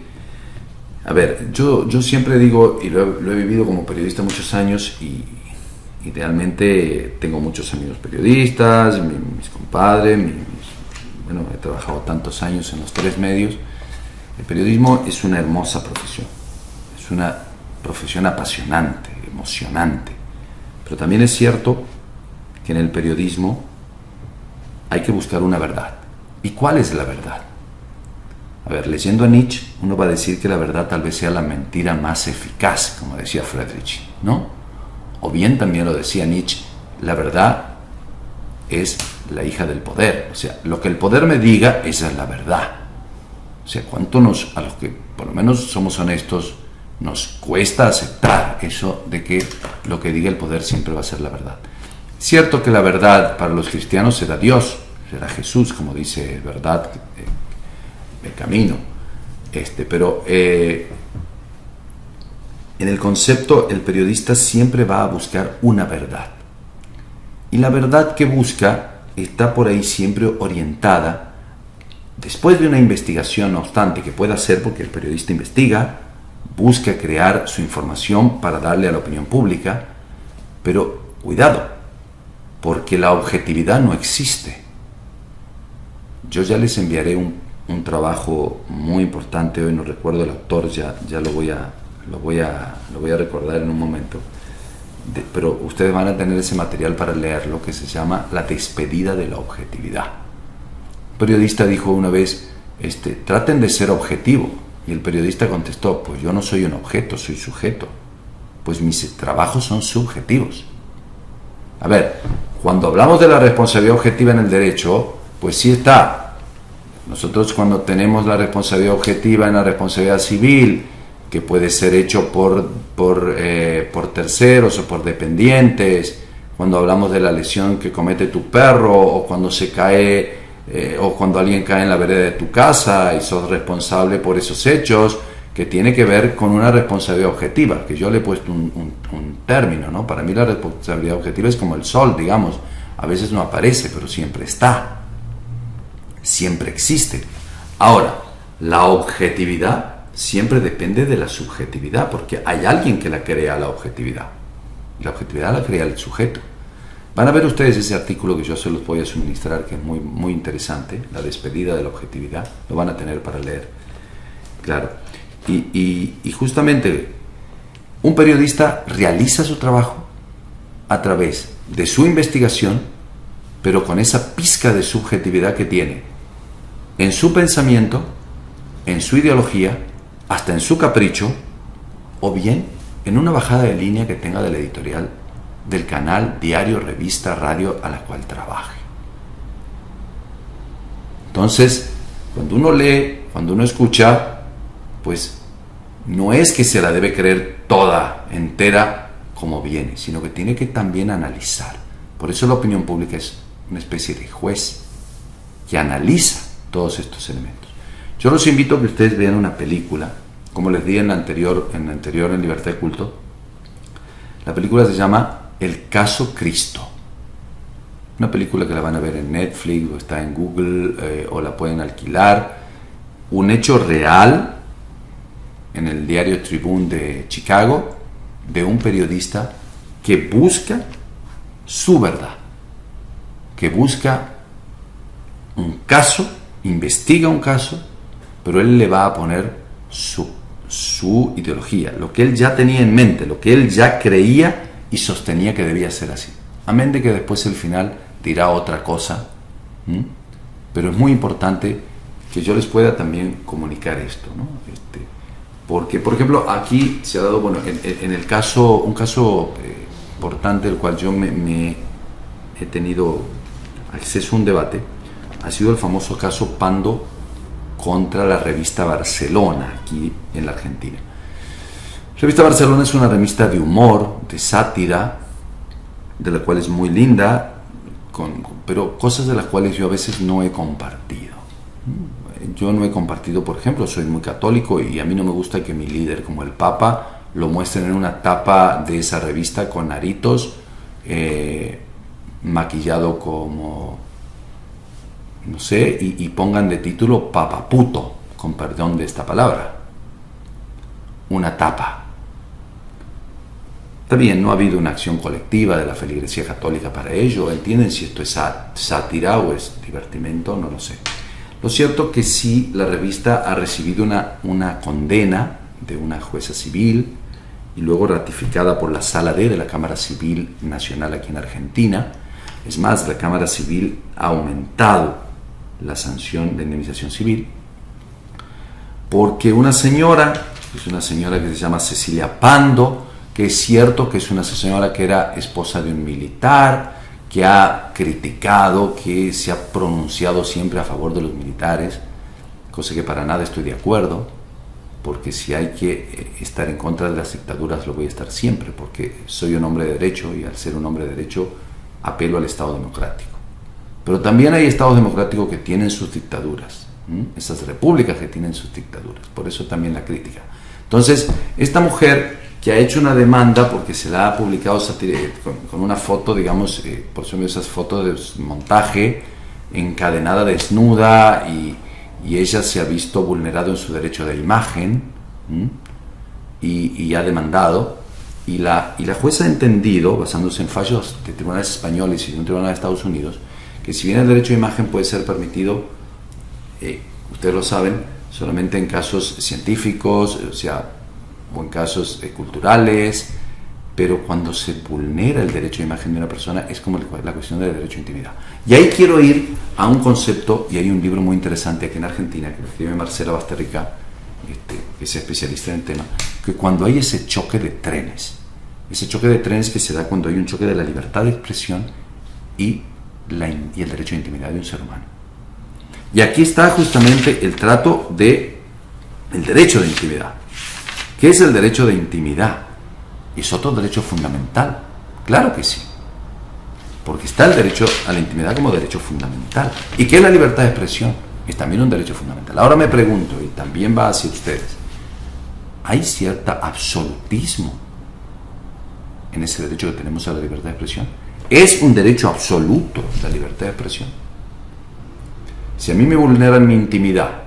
a ver, yo siempre digo, y lo he vivido como periodista muchos años y realmente tengo muchos amigos periodistas, mis compadres, bueno, he trabajado tantos años en los 3 medios. El periodismo es una hermosa profesión, es una profesión apasionante, emocionante. Pero también es cierto que en el periodismo hay que buscar una verdad. ¿Y cuál es la verdad? A ver, leyendo a Nietzsche, uno va a decir que la verdad tal vez sea la mentira más eficaz, como decía Friedrich, ¿no? O bien también lo decía Nietzsche, la verdad es la hija del poder. O sea, lo que el poder me diga, esa es la verdad. O sea, ¿cuánto a los que por lo menos somos honestos, nos cuesta aceptar eso de que lo que diga el poder siempre va a ser la verdad? Cierto que la verdad para los cristianos será Dios, será Jesús, como dice, verdad, el camino. Pero en el concepto, el periodista siempre va a buscar una verdad. Y la verdad que busca está por ahí siempre orientada, después de una investigación, no obstante, que pueda ser porque el periodista investiga, busca crear su información para darle a la opinión pública, pero cuidado, porque la objetividad no existe. Yo ya les enviaré un trabajo muy importante, hoy no recuerdo el autor, ya lo voy a recordar en un momento, pero ustedes van a tener ese material para leerlo, que se llama La despedida de la objetividad. Un periodista dijo una vez, traten de ser objetivo. Y el periodista contestó, pues yo no soy un objeto, soy sujeto. Pues mis trabajos son subjetivos. A ver, cuando hablamos de la responsabilidad objetiva en el derecho, pues sí está. Nosotros cuando tenemos la responsabilidad objetiva en la responsabilidad civil, que puede ser hecho por terceros o por dependientes, cuando hablamos de la lesión que comete tu perro o cuando se cae... o cuando alguien cae en la vereda de tu casa y sos responsable por esos hechos, que tiene que ver con una responsabilidad objetiva, que yo le he puesto un término, ¿no? Para mí la responsabilidad objetiva es como el sol, digamos, a veces no aparece, pero siempre está, siempre existe. Ahora, la objetividad siempre depende de la subjetividad, porque hay alguien que la crea la objetividad, y la objetividad la crea el sujeto. Van a ver ustedes ese artículo que yo se los voy a suministrar, que es muy, muy interesante, La despedida de la objetividad, lo van a tener para leer, claro. Y justamente un periodista realiza su trabajo a través de su investigación, pero con esa pizca de subjetividad que tiene en su pensamiento, en su ideología, hasta en su capricho, o bien en una bajada de línea que tenga del editorial del canal, diario, revista, radio a la cual trabaje. Entonces, cuando uno lee, cuando uno escucha, pues no es que se la debe creer toda, entera, como viene, sino que tiene que también analizar. Por eso la opinión pública es una especie de juez que analiza todos estos elementos. Yo los invito a que ustedes vean una película, como les di en la anterior en Libertad de Culto. La película se llama El caso Cristo. Una película que la van a ver en Netflix o está en Google o la pueden alquilar. Un hecho real en el diario Tribune de Chicago de un periodista que busca su verdad, que busca un caso, investiga un caso, pero él le va a poner su ideología, lo que él ya tenía en mente, lo que él ya creía y sostenía que debía ser así. Amén de que después el final dirá otra cosa, pero es muy importante que yo les pueda también comunicar esto, ¿no? Porque, por ejemplo, aquí se ha dado, bueno, en el caso, un caso importante del cual yo me he tenido acceso a un debate, ha sido el famoso caso Pando contra la revista Barcelona, aquí en la Argentina. La revista Barcelona es una revista de humor, de sátira, de la cual es muy linda, pero cosas de las cuales yo a veces no he compartido. Yo no he compartido, por ejemplo, soy muy católico y a mí no me gusta que mi líder, como el Papa, lo muestren en una tapa de esa revista con aritos, maquillado como, no sé, y pongan de título papaputo, con perdón de esta palabra. Una tapa. Está bien, no ha habido una acción colectiva de la feligresía católica para ello. ¿Entienden si esto es sátira o es divertimento? No lo sé. Lo cierto que sí, la revista ha recibido una condena de una jueza civil y luego ratificada por la Sala D de la Cámara Civil Nacional aquí en Argentina. Es más, la Cámara Civil ha aumentado la sanción de indemnización civil porque una señora, es una señora que se llama Cecilia Pando, que es cierto que es una señora que era esposa de un militar, que ha criticado, que se ha pronunciado siempre a favor de los militares, cosa que para nada estoy de acuerdo, porque si hay que estar en contra de las dictaduras lo voy a estar siempre, porque soy un hombre de derecho y al ser un hombre de derecho apelo al Estado democrático. Pero también hay estados democráticos que tienen sus dictaduras, esas repúblicas que tienen sus dictaduras, por eso también la crítica. Entonces, esta mujer que ha hecho una demanda porque se la ha publicado con una foto, digamos, por ejemplo, esas fotos de montaje, encadenada desnuda, y ella se ha visto vulnerado en su derecho de imagen, y ha demandado, y la jueza ha entendido, basándose en fallos de tribunales españoles y de un tribunal de Estados Unidos, que si bien el derecho de imagen puede ser permitido, ustedes lo saben, solamente en casos científicos, o en casos culturales, pero cuando se vulnera el derecho de imagen de una persona es como la cuestión del derecho a intimidad. Y ahí quiero ir a un concepto, y hay un libro muy interesante aquí en Argentina que lo escribe Marcela Basterrica, que es especialista en el tema, que cuando hay ese choque de trenes que se da cuando hay un choque de la libertad de expresión y el derecho a intimidad de un ser humano. Y aquí está justamente el trato del derecho de intimidad. ¿Qué es el derecho de intimidad? ¿Es otro derecho fundamental? Claro que sí, porque está el derecho a la intimidad como derecho fundamental. ¿Y qué es la libertad de expresión? Es también un derecho fundamental. Ahora me pregunto, y también va hacia ustedes, ¿hay cierto absolutismo en ese derecho que tenemos a la libertad de expresión? ¿Es un derecho absoluto la libertad de expresión? Si a mí me vulneran mi intimidad,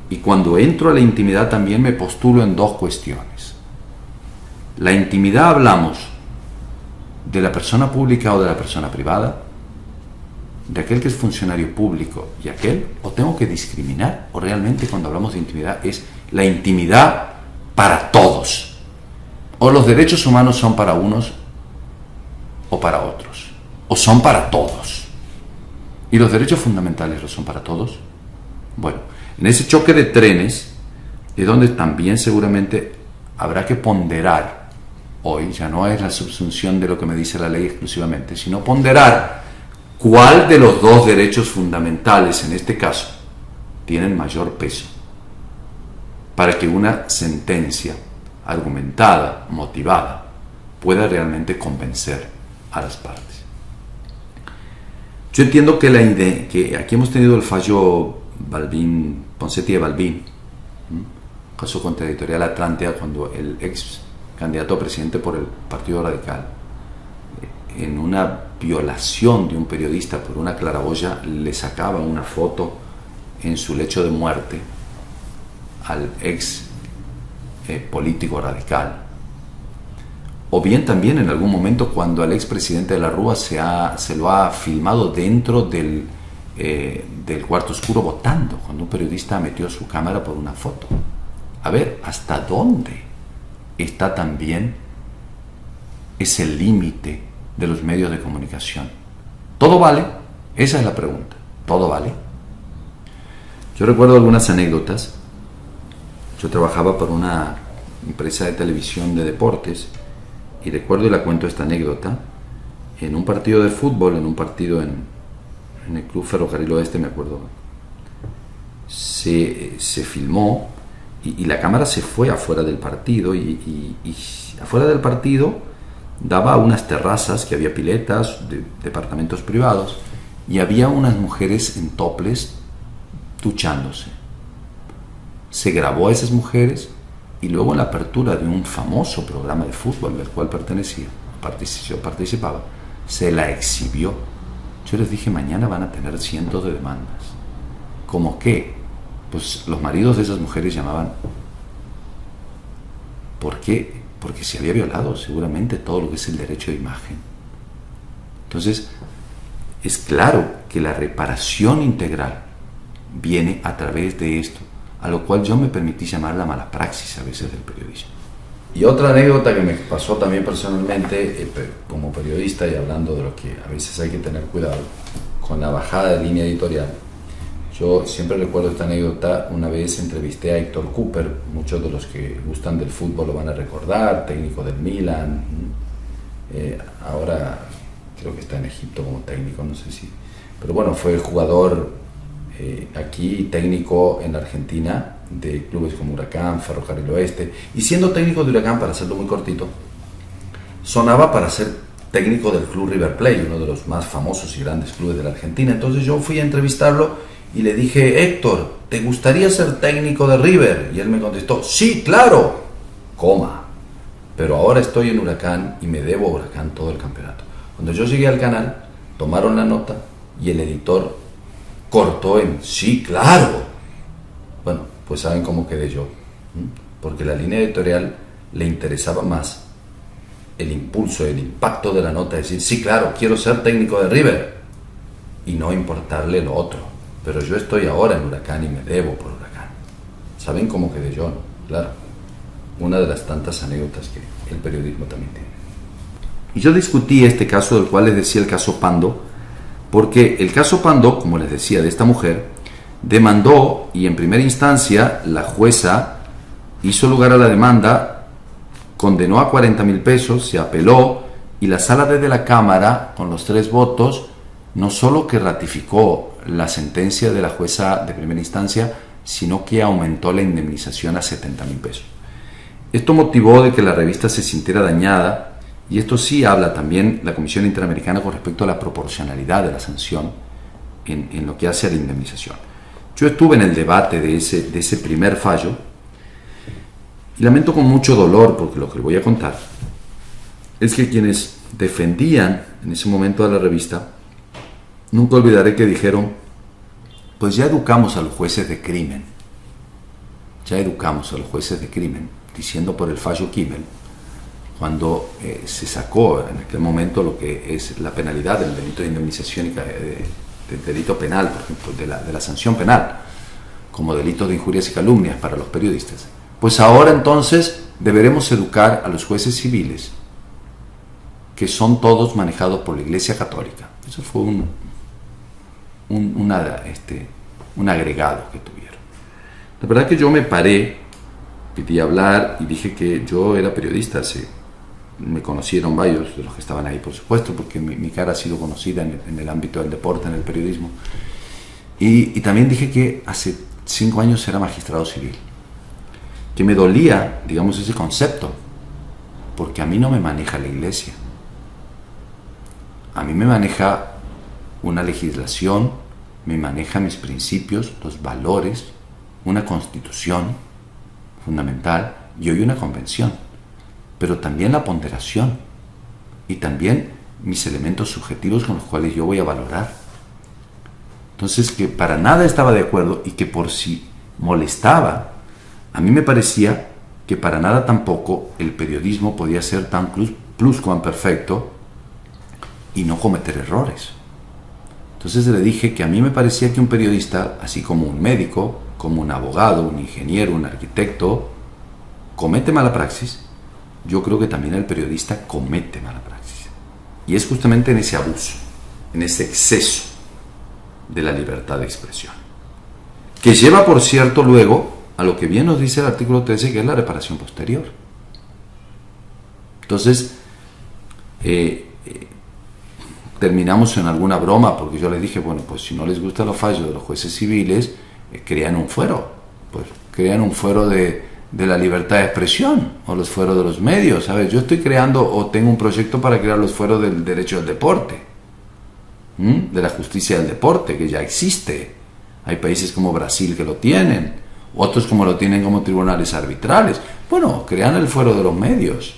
y cuando entro a la intimidad también me postulo en dos cuestiones. La intimidad hablamos de la persona pública o de la persona privada, de aquel que es funcionario público y aquel, o tengo que discriminar, o realmente cuando hablamos de intimidad es la intimidad para todos, o los derechos humanos son para unos o para otros, o son para todos, y los derechos fundamentales lo son para todos. Bueno, en ese choque de trenes es donde también seguramente habrá que ponderar. Hoy ya no es la subsunción de lo que me dice la ley exclusivamente, sino ponderar cuál de los dos derechos fundamentales, en este caso, tienen mayor peso para que una sentencia argumentada, motivada, pueda realmente convencer a las partes. Yo entiendo que la idea, que aquí hemos tenido el fallo Ponseti de Balbín, caso contra Editorial Atlántida, cuando el ex candidato a presidente por el Partido Radical, en una violación de un periodista por una claraboya, le sacaba una foto en su lecho de muerte al ex político radical. O bien también en algún momento cuando al expresidente de la Rúa se lo ha filmado dentro del cuarto oscuro votando, cuando un periodista metió su cámara por una foto. A ver, ¿hasta dónde está también ese límite de los medios de comunicación? ¿Todo vale? Esa es la pregunta. ¿Todo vale? Yo recuerdo algunas anécdotas. Yo trabajaba por una empresa de televisión de deportes y recuerdo y la cuento esta anécdota. En un partido de fútbol, en un partido en el Club Ferrocarril Oeste, me acuerdo, se filmó y la cámara se fue afuera del partido y afuera del partido daba a unas terrazas que había piletas de departamentos privados y había unas mujeres en toples duchándose. Se grabó a esas mujeres y luego en la apertura de un famoso programa de fútbol del cual participaba, se la exhibió. Yo les dije, mañana van a tener cientos de demandas. ¿Cómo qué? Pues los maridos de esas mujeres llamaban. ¿Por qué? Porque se había violado seguramente todo lo que es el derecho de imagen. Entonces, es claro que la reparación integral viene a través de esto, a lo cual yo me permití llamar la mala praxis a veces del periodismo. Y otra anécdota que me pasó también personalmente como periodista, y hablando de lo que a veces hay que tener cuidado con la bajada de línea editorial. Yo siempre recuerdo esta anécdota. Una vez entrevisté a Héctor Cooper, muchos de los que gustan del fútbol lo van a recordar, técnico del Milan, ahora creo que está en Egipto como técnico, no sé si, pero bueno, fue jugador aquí, técnico en Argentina de clubes como Huracán, Ferrocarril Oeste, y siendo técnico de Huracán, para hacerlo muy cortito, sonaba para ser técnico del Club River Plate, uno de los más famosos y grandes clubes de la Argentina. Entonces yo fui a entrevistarlo y le dije, Héctor, ¿te gustaría ser técnico de River? Y él me contestó, sí, claro, pero ahora estoy en Huracán y me debo a Huracán todo el campeonato. Cuando yo llegué al canal, tomaron la nota y el editor cortó en, sí, claro. Bueno, pues saben cómo quedé yo, porque la línea editorial le interesaba más el impulso, el impacto de la nota, decir, sí, claro, quiero ser técnico de River, y no importarle lo otro. Pero yo estoy ahora en Huracán y me debo por Huracán. ¿Saben cómo quedé yo? ¿No? Claro, una de las tantas anécdotas que el periodismo también tiene. Y yo discutí este caso del cual les decía, el caso Pando, porque el caso Pando, como les decía, de esta mujer, demandó y en primera instancia la jueza hizo lugar a la demanda, condenó a 40,000 pesos, se apeló y la sala de la Cámara, con los 3 votos, no solo que ratificó la sentencia de la jueza de primera instancia, sino que aumentó la indemnización a 70,000 pesos. Esto motivó de que la revista se sintiera dañada, y esto sí habla también la Comisión Interamericana con respecto a la proporcionalidad de la sanción en lo que hace a la indemnización. Yo estuve en el debate de ese primer fallo y lamento con mucho dolor, porque lo que les voy a contar es que quienes defendían en ese momento a la revista, nunca olvidaré que dijeron, pues ya educamos a los jueces de crimen, diciendo por el fallo Kimmel, cuando se sacó en aquel momento lo que es la penalidad del delito de indemnización y del delito penal, por ejemplo, de la sanción penal, como delito de injurias y calumnias para los periodistas. Pues ahora entonces deberemos educar a los jueces civiles, que son todos manejados por la Iglesia Católica. Eso fue un agregado que tuvieron. La verdad que yo me paré, pedí hablar y dije que yo era periodista. Me conocieron varios de los que estaban ahí, por supuesto, porque mi cara ha sido conocida en el ámbito del deporte, en el periodismo. Y también dije que hace 5 años era magistrado civil, que me dolía, digamos, ese concepto, porque a mí no me maneja la Iglesia. A mí me maneja una legislación, me maneja mis principios, los valores, una constitución fundamental y hoy una convención, pero también la ponderación y también mis elementos subjetivos con los cuales yo voy a valorar. Entonces, que para nada estaba de acuerdo y que por si molestaba, a mí me parecía que para nada tampoco el periodismo podía ser tan pluscuamperfecto y no cometer errores. Entonces le dije que a mí me parecía que un periodista, así como un médico, como un abogado, un ingeniero, un arquitecto, comete mala praxis. Yo creo que también el periodista comete mala praxis. Y es justamente en ese abuso, en ese exceso de la libertad de expresión, que lleva, por cierto, luego a lo que bien nos dice el artículo 13, que es la reparación posterior. Entonces, terminamos en alguna broma, porque yo les dije, bueno, pues si no les gustan los fallos de los jueces civiles, crean un fuero, pues crean un fuero de la libertad de expresión, o los fueros de los medios, ¿sabes? Yo estoy creando, o tengo un proyecto para crear los fueros del derecho del deporte, de la justicia del deporte, que ya existe. Hay países como Brasil que lo tienen, otros como lo tienen como tribunales arbitrales. Bueno, crean el fuero de los medios,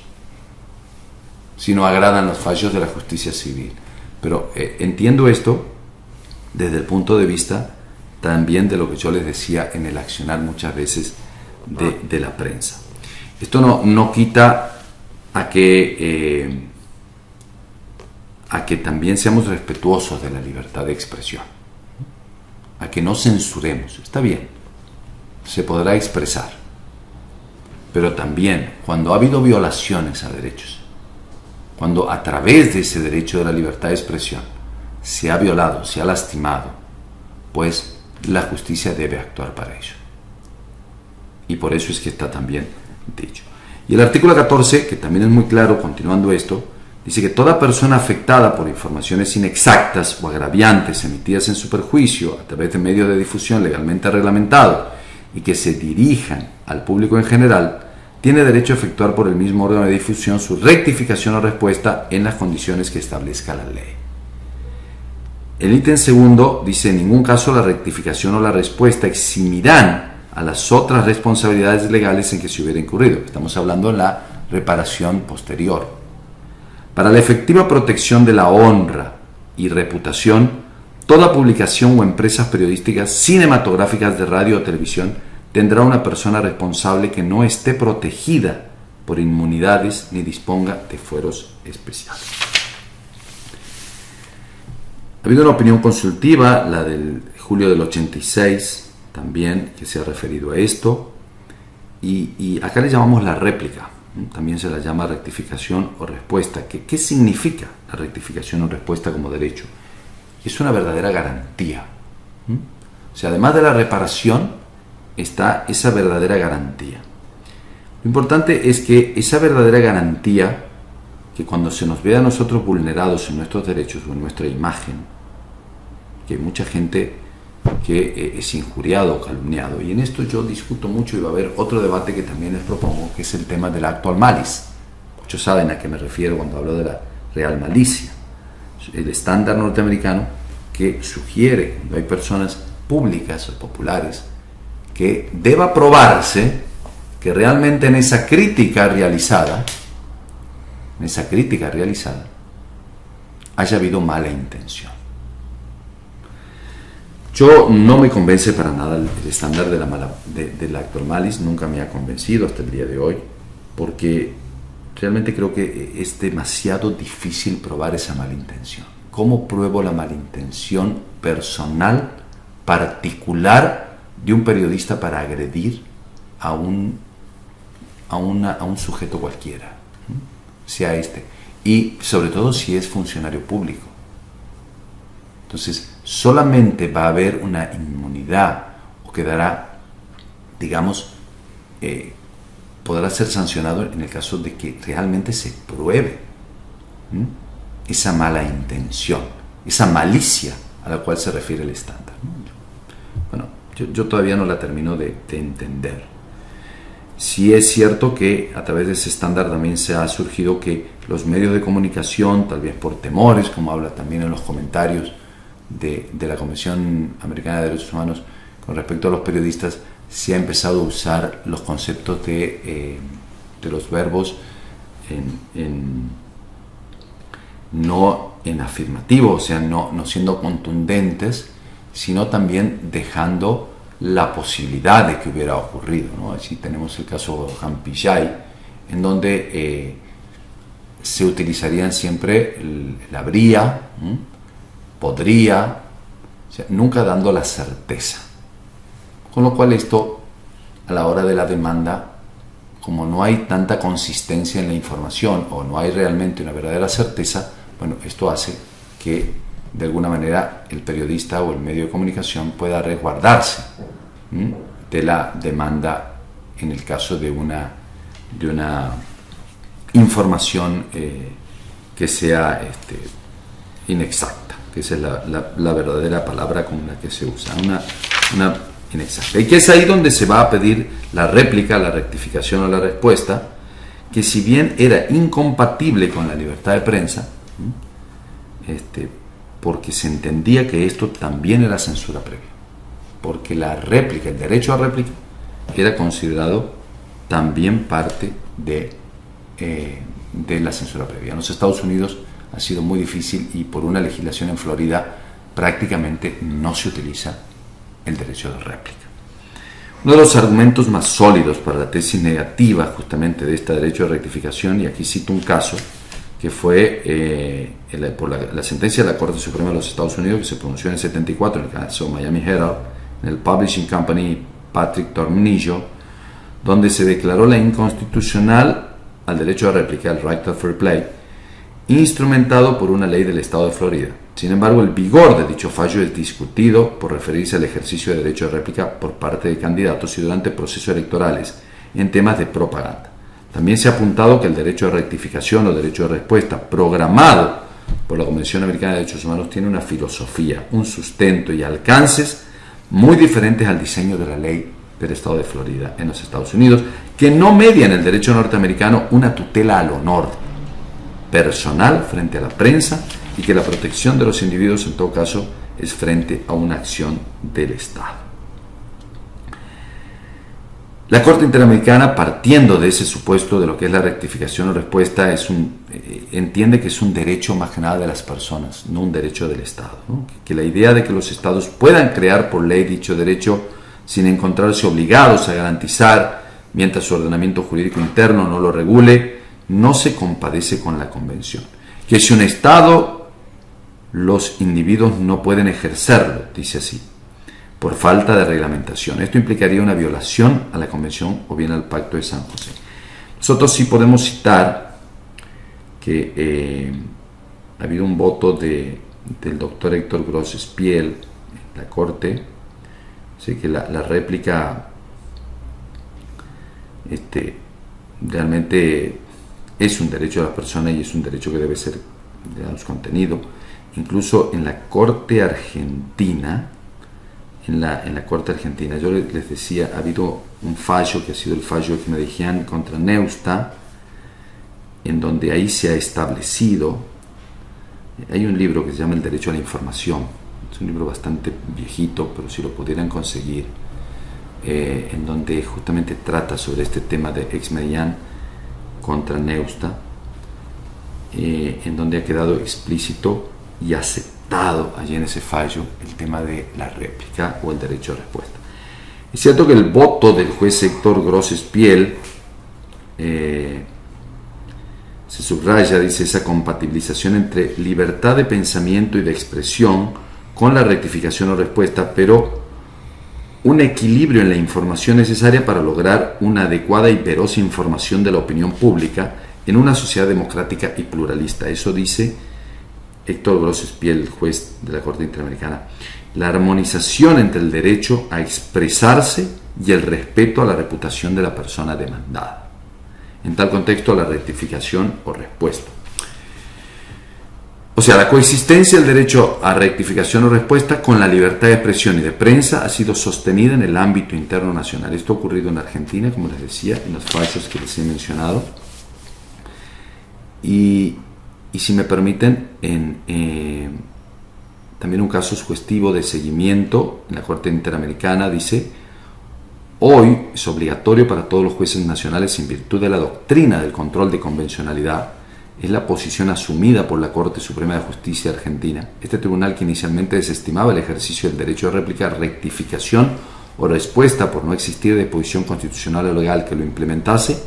si no agradan los fallos de la justicia civil. Pero entiendo esto desde el punto de vista también de lo que yo les decía en el accionar muchas veces de la prensa. Esto no quita a que también seamos respetuosos de la libertad de expresión, a que no censuremos. Está bien, se podrá expresar, pero también cuando ha habido violaciones a derechos, cuando a través de ese derecho de la libertad de expresión se ha violado, se ha lastimado, pues la justicia debe actuar para ello. Y por eso es que está también dicho. Y el artículo 14, que también es muy claro, continuando esto, dice que toda persona afectada por informaciones inexactas o agraviantes emitidas en su perjuicio a través de medios de difusión legalmente reglamentados y que se dirijan al público en general, tiene derecho a efectuar por el mismo órgano de difusión su rectificación o respuesta en las condiciones que establezca la ley. El ítem segundo dice: en ningún caso la rectificación o la respuesta eximirán a las otras responsabilidades legales en que se hubiera incurrido. Estamos hablando de la reparación posterior. Para la efectiva protección de la honra y reputación, toda publicación o empresas periodísticas, cinematográficas, de radio o televisión tendrá una persona responsable que no esté protegida por inmunidades ni disponga de fueros especiales. Ha habido una opinión consultiva, la del julio del 86, también, que se ha referido a esto, y acá le llamamos la réplica, también se la llama rectificación o respuesta. ¿Qué significa la rectificación o respuesta como derecho? Es una verdadera garantía. O sea, además de la reparación, está esa verdadera garantía. Lo importante es que esa verdadera garantía, que cuando se nos ve a nosotros vulnerados en nuestros derechos o en nuestra imagen, que hay mucha gente que es injuriado o calumniado, y en esto yo discuto mucho, y va a haber otro debate que también les propongo, que es el tema del actual malice. Muchos saben a qué me refiero cuando hablo de la real malicia, el estándar norteamericano que sugiere, cuando hay personas públicas o populares, que deba probarse que realmente en esa crítica realizada haya habido mala intención. Yo no me convence para nada el estándar del actual malice, nunca me ha convencido hasta el día de hoy, porque realmente creo que es demasiado difícil probar esa mala intención. ¿Cómo pruebo la malintención personal, particular, de un periodista para agredir a un sujeto cualquiera, sea este? Y sobre todo si es funcionario público. Entonces, solamente va a haber una inmunidad, o quedará, digamos, podrá ser sancionado en el caso de que realmente se pruebe esa mala intención, esa malicia a la cual se refiere el estándar. Bueno, yo todavía no la termino de entender. Sí es cierto que a través de ese estándar también se ha surgido que los medios de comunicación, tal vez por temores, como habla también en los comentarios de la Convención Americana de Derechos Humanos con respecto a los periodistas, se ha empezado a usar los conceptos de los verbos no en afirmativo, o sea, no siendo contundentes, sino también dejando la posibilidad de que hubiera ocurrido, ¿no? Así tenemos el caso Jampillay, en donde se utilizarían siempre el habría, podría, o sea, nunca dando la certeza. Con lo cual esto, a la hora de la demanda, como no hay tanta consistencia en la información o no hay realmente una verdadera certeza, bueno, esto hace que de alguna manera el periodista o el medio de comunicación pueda resguardarse de la demanda en el caso de una información que sea inexacta, que esa es la verdadera palabra con la que se usa, una inexacta. Y que es ahí donde se va a pedir la réplica, la rectificación o la respuesta, que si bien era incompatible con la libertad de prensa, porque se entendía que esto también era censura previa, porque la réplica, el derecho a réplica, era considerado también parte de la censura previa. En los Estados Unidos ha sido muy difícil y por una legislación en Florida prácticamente no se utiliza el derecho de réplica. Uno de los argumentos más sólidos para la tesis negativa justamente de este derecho de rectificación, y aquí cito un caso, que fue por la sentencia de la Corte Suprema de los Estados Unidos, que se pronunció en el 74, en el caso Miami Herald, en el Publishing Company Patrick Tornillo, donde se declaró la inconstitucional al derecho a réplica, el right to fair play, instrumentado por una ley del Estado de Florida. Sin embargo, el vigor de dicho fallo es discutido por referirse al ejercicio de derecho de réplica por parte de candidatos y durante procesos electorales en temas de propaganda. También se ha apuntado que el derecho de rectificación o derecho de respuesta programado por la Convención Americana de Derechos Humanos tiene una filosofía, un sustento y alcances muy diferentes al diseño de la ley del Estado de Florida en los Estados Unidos, que no media en el derecho norteamericano una tutela al honor personal frente a la prensa y que la protección de los individuos en todo caso es frente a una acción del Estado. La Corte Interamericana, partiendo de ese supuesto de lo que es la rectificación o respuesta, entiende que es un derecho más que nada de las personas, no un derecho del Estado, ¿no? Que la idea de que los Estados puedan crear por ley dicho derecho sin encontrarse obligados a garantizar, mientras su ordenamiento jurídico interno no lo regule, no se compadece con la Convención. Que si un Estado, los individuos no pueden ejercerlo, dice así, por falta de reglamentación. Esto implicaría una violación a la Convención o bien al Pacto de San José. Nosotros sí podemos citar que ha habido un voto del doctor Héctor Gross Espiel en la Corte, así que la réplica realmente es un derecho de la persona y es un derecho que debe ser, digamos, contenido. Incluso en la Corte Argentina, en la Corte Argentina, yo les decía, ha habido un fallo que ha sido el fallo de Ahmediyyan contra Neusta, en donde ahí se ha establecido, hay un libro que se llama El Derecho a la Información, es un libro bastante viejito, pero si lo pudieran conseguir, en donde justamente trata sobre este tema de Ahmediyyan contra Neusta, en donde ha quedado explícito y aceptado allí en ese fallo el tema de la réplica o el derecho a respuesta. Es cierto que el voto del juez Héctor Gross Espiel se subraya, dice, esa compatibilización entre libertad de pensamiento y de expresión con la rectificación o respuesta, pero un equilibrio en la información necesaria para lograr una adecuada y veraz información de la opinión pública en una sociedad democrática y pluralista. Eso dice Héctor Gross Espiel, juez de la Corte Interamericana. La armonización entre el derecho a expresarse y el respeto a la reputación de la persona demandada. En tal contexto, la rectificación o respuesta. O sea, la coexistencia del derecho a rectificación o respuesta con la libertad de expresión y de prensa ha sido sostenida en el ámbito interno nacional. Esto ha ocurrido en Argentina, como les decía, en los fallos que les he mencionado. Y si me permiten, también un caso sugestivo de seguimiento en la Corte Interamericana dice: hoy es obligatorio para todos los jueces nacionales, en virtud de la doctrina del control de convencionalidad, es la posición asumida por la Corte Suprema de Justicia Argentina. Este tribunal, que inicialmente desestimaba el ejercicio del derecho de réplica, rectificación o respuesta por no existir disposición constitucional o legal que lo implementase,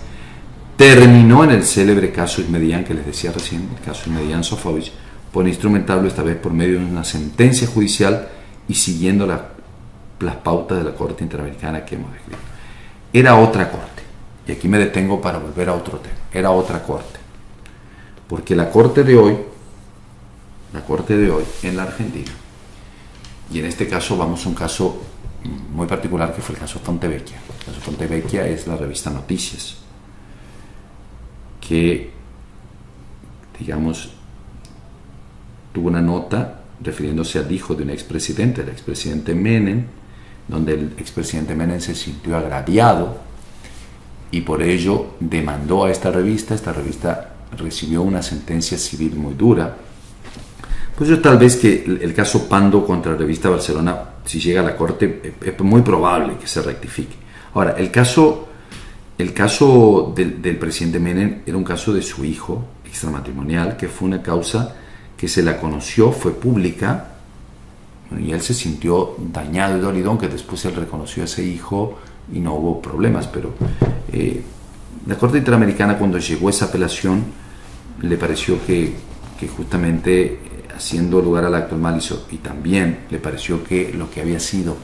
terminó en el célebre caso Ismedián, que les decía recién, el caso Ismedián-Sofovich, por instrumentarlo esta vez por medio de una sentencia judicial y siguiendo las pautas de la Corte Interamericana que hemos descrito. Era otra corte, y aquí me detengo para volver a otro tema, era otra corte, porque la corte de hoy en la Argentina, y en este caso vamos a un caso muy particular que fue el caso Fontevecchia. El caso Fontevecchia es la revista Noticias, que, digamos, tuvo una nota refiriéndose al hijo de un expresidente, el expresidente Menem, donde el expresidente Menem se sintió agraviado y por ello demandó a esta revista. Esta revista recibió una sentencia civil muy dura. Pues yo tal vez que el caso Pando contra la revista Barcelona, si llega a la corte, es muy probable que se rectifique. Ahora, el caso del presidente Menem era un caso de su hijo extramatrimonial, que fue una causa que se la conoció, fue pública, y él se sintió dañado y dolido, aunque después él reconoció a ese hijo y no hubo problemas. Pero la Corte Interamericana, cuando llegó a esa apelación, le pareció que justamente haciendo lugar al acto del mal hizo, y también le pareció que lo que había sido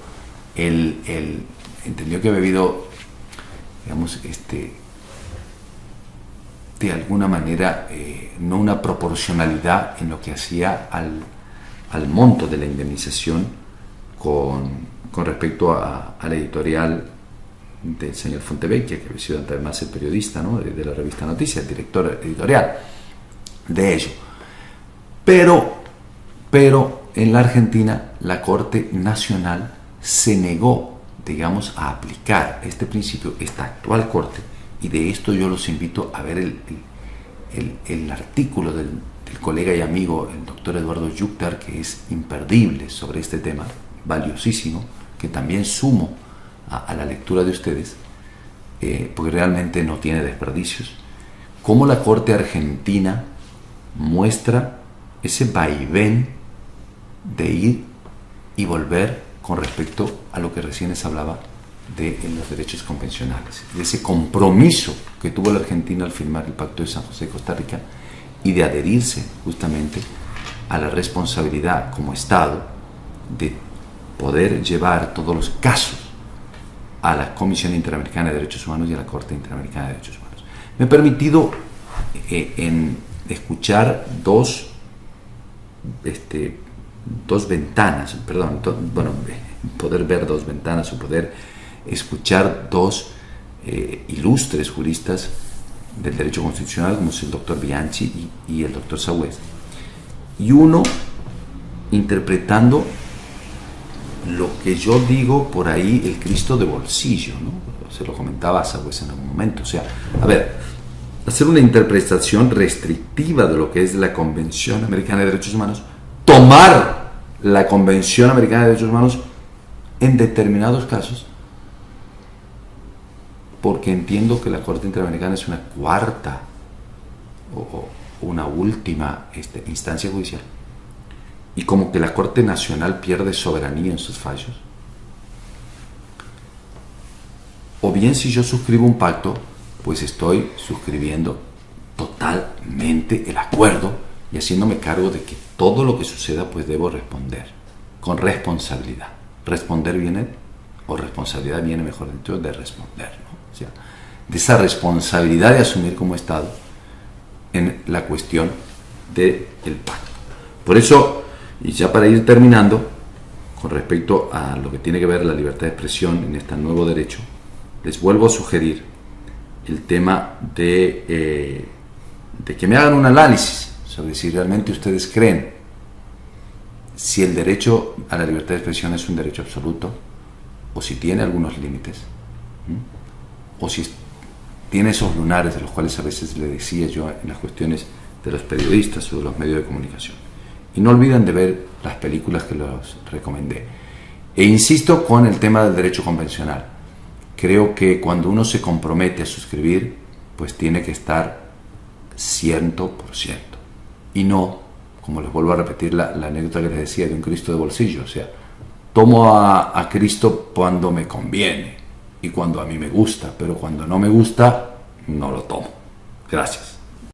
entendió que había habido, digamos, de alguna manera no una proporcionalidad en lo que hacía al monto de la indemnización con respecto a la editorial del señor Fontevecchia, que había sido además el periodista, ¿no?, de la revista Noticias, el director editorial de ello. Pero en la Argentina la Corte Nacional se negó, digamos, a aplicar este principio, esta actual Corte, y de esto yo los invito a ver el artículo del colega y amigo, el doctor Eduardo Yuktar, que es imperdible sobre este tema, valiosísimo, que también sumo a la lectura de ustedes, porque realmente no tiene desperdicios. Cómo la Corte Argentina muestra ese vaivén de ir y volver con respecto a lo que recién les hablaba de los derechos convencionales, de ese compromiso que tuvo la Argentina al firmar el Pacto de San José de Costa Rica y de adherirse justamente a la responsabilidad como Estado de poder llevar todos los casos a la Comisión Interamericana de Derechos Humanos y a la Corte Interamericana de Derechos Humanos. Me he permitido escuchar dos ventanas, poder ver dos ventanas o poder escuchar dos ilustres juristas del derecho constitucional, como es el doctor Bianchi y el doctor Sagüez, y uno interpretando lo que yo digo por ahí, el Cristo de bolsillo, ¿no? Se lo comentaba a Sagüez en algún momento. O sea, a ver, hacer una interpretación restrictiva de lo que es la Convención Americana de Derechos Humanos, tomar la Convención Americana de Derechos Humanos en determinados casos, porque entiendo que la Corte Interamericana es una cuarta o una última instancia judicial, y como que la Corte Nacional pierde soberanía en sus fallos. O bien, si yo suscribo un pacto, pues estoy suscribiendo totalmente el acuerdo y haciéndome cargo de que todo lo que suceda, pues debo responder con responsabilidad. Responder viene, o responsabilidad viene, mejor dicho, de responder, ¿no? O sea, de esa responsabilidad de asumir como Estado en la cuestión del pacto. Por eso, y ya para ir terminando, con respecto a lo que tiene que ver la libertad de expresión en este nuevo derecho, les vuelvo a sugerir el tema de que me hagan un análisis sobre si realmente ustedes creen si el derecho a la libertad de expresión es un derecho absoluto, o si tiene algunos límites, o si tiene esos lunares de los cuales a veces le decía yo en las cuestiones de los periodistas o de los medios de comunicación. Y no olviden de ver las películas que los recomendé. E insisto con el tema del derecho convencional. Creo que cuando uno se compromete a suscribir, pues tiene que estar 100%. Y no, como les vuelvo a repetir la anécdota que les decía de un Cristo de bolsillo. O sea, tomo a Cristo cuando me conviene y cuando a mí me gusta, pero cuando no me gusta, no lo tomo. Gracias.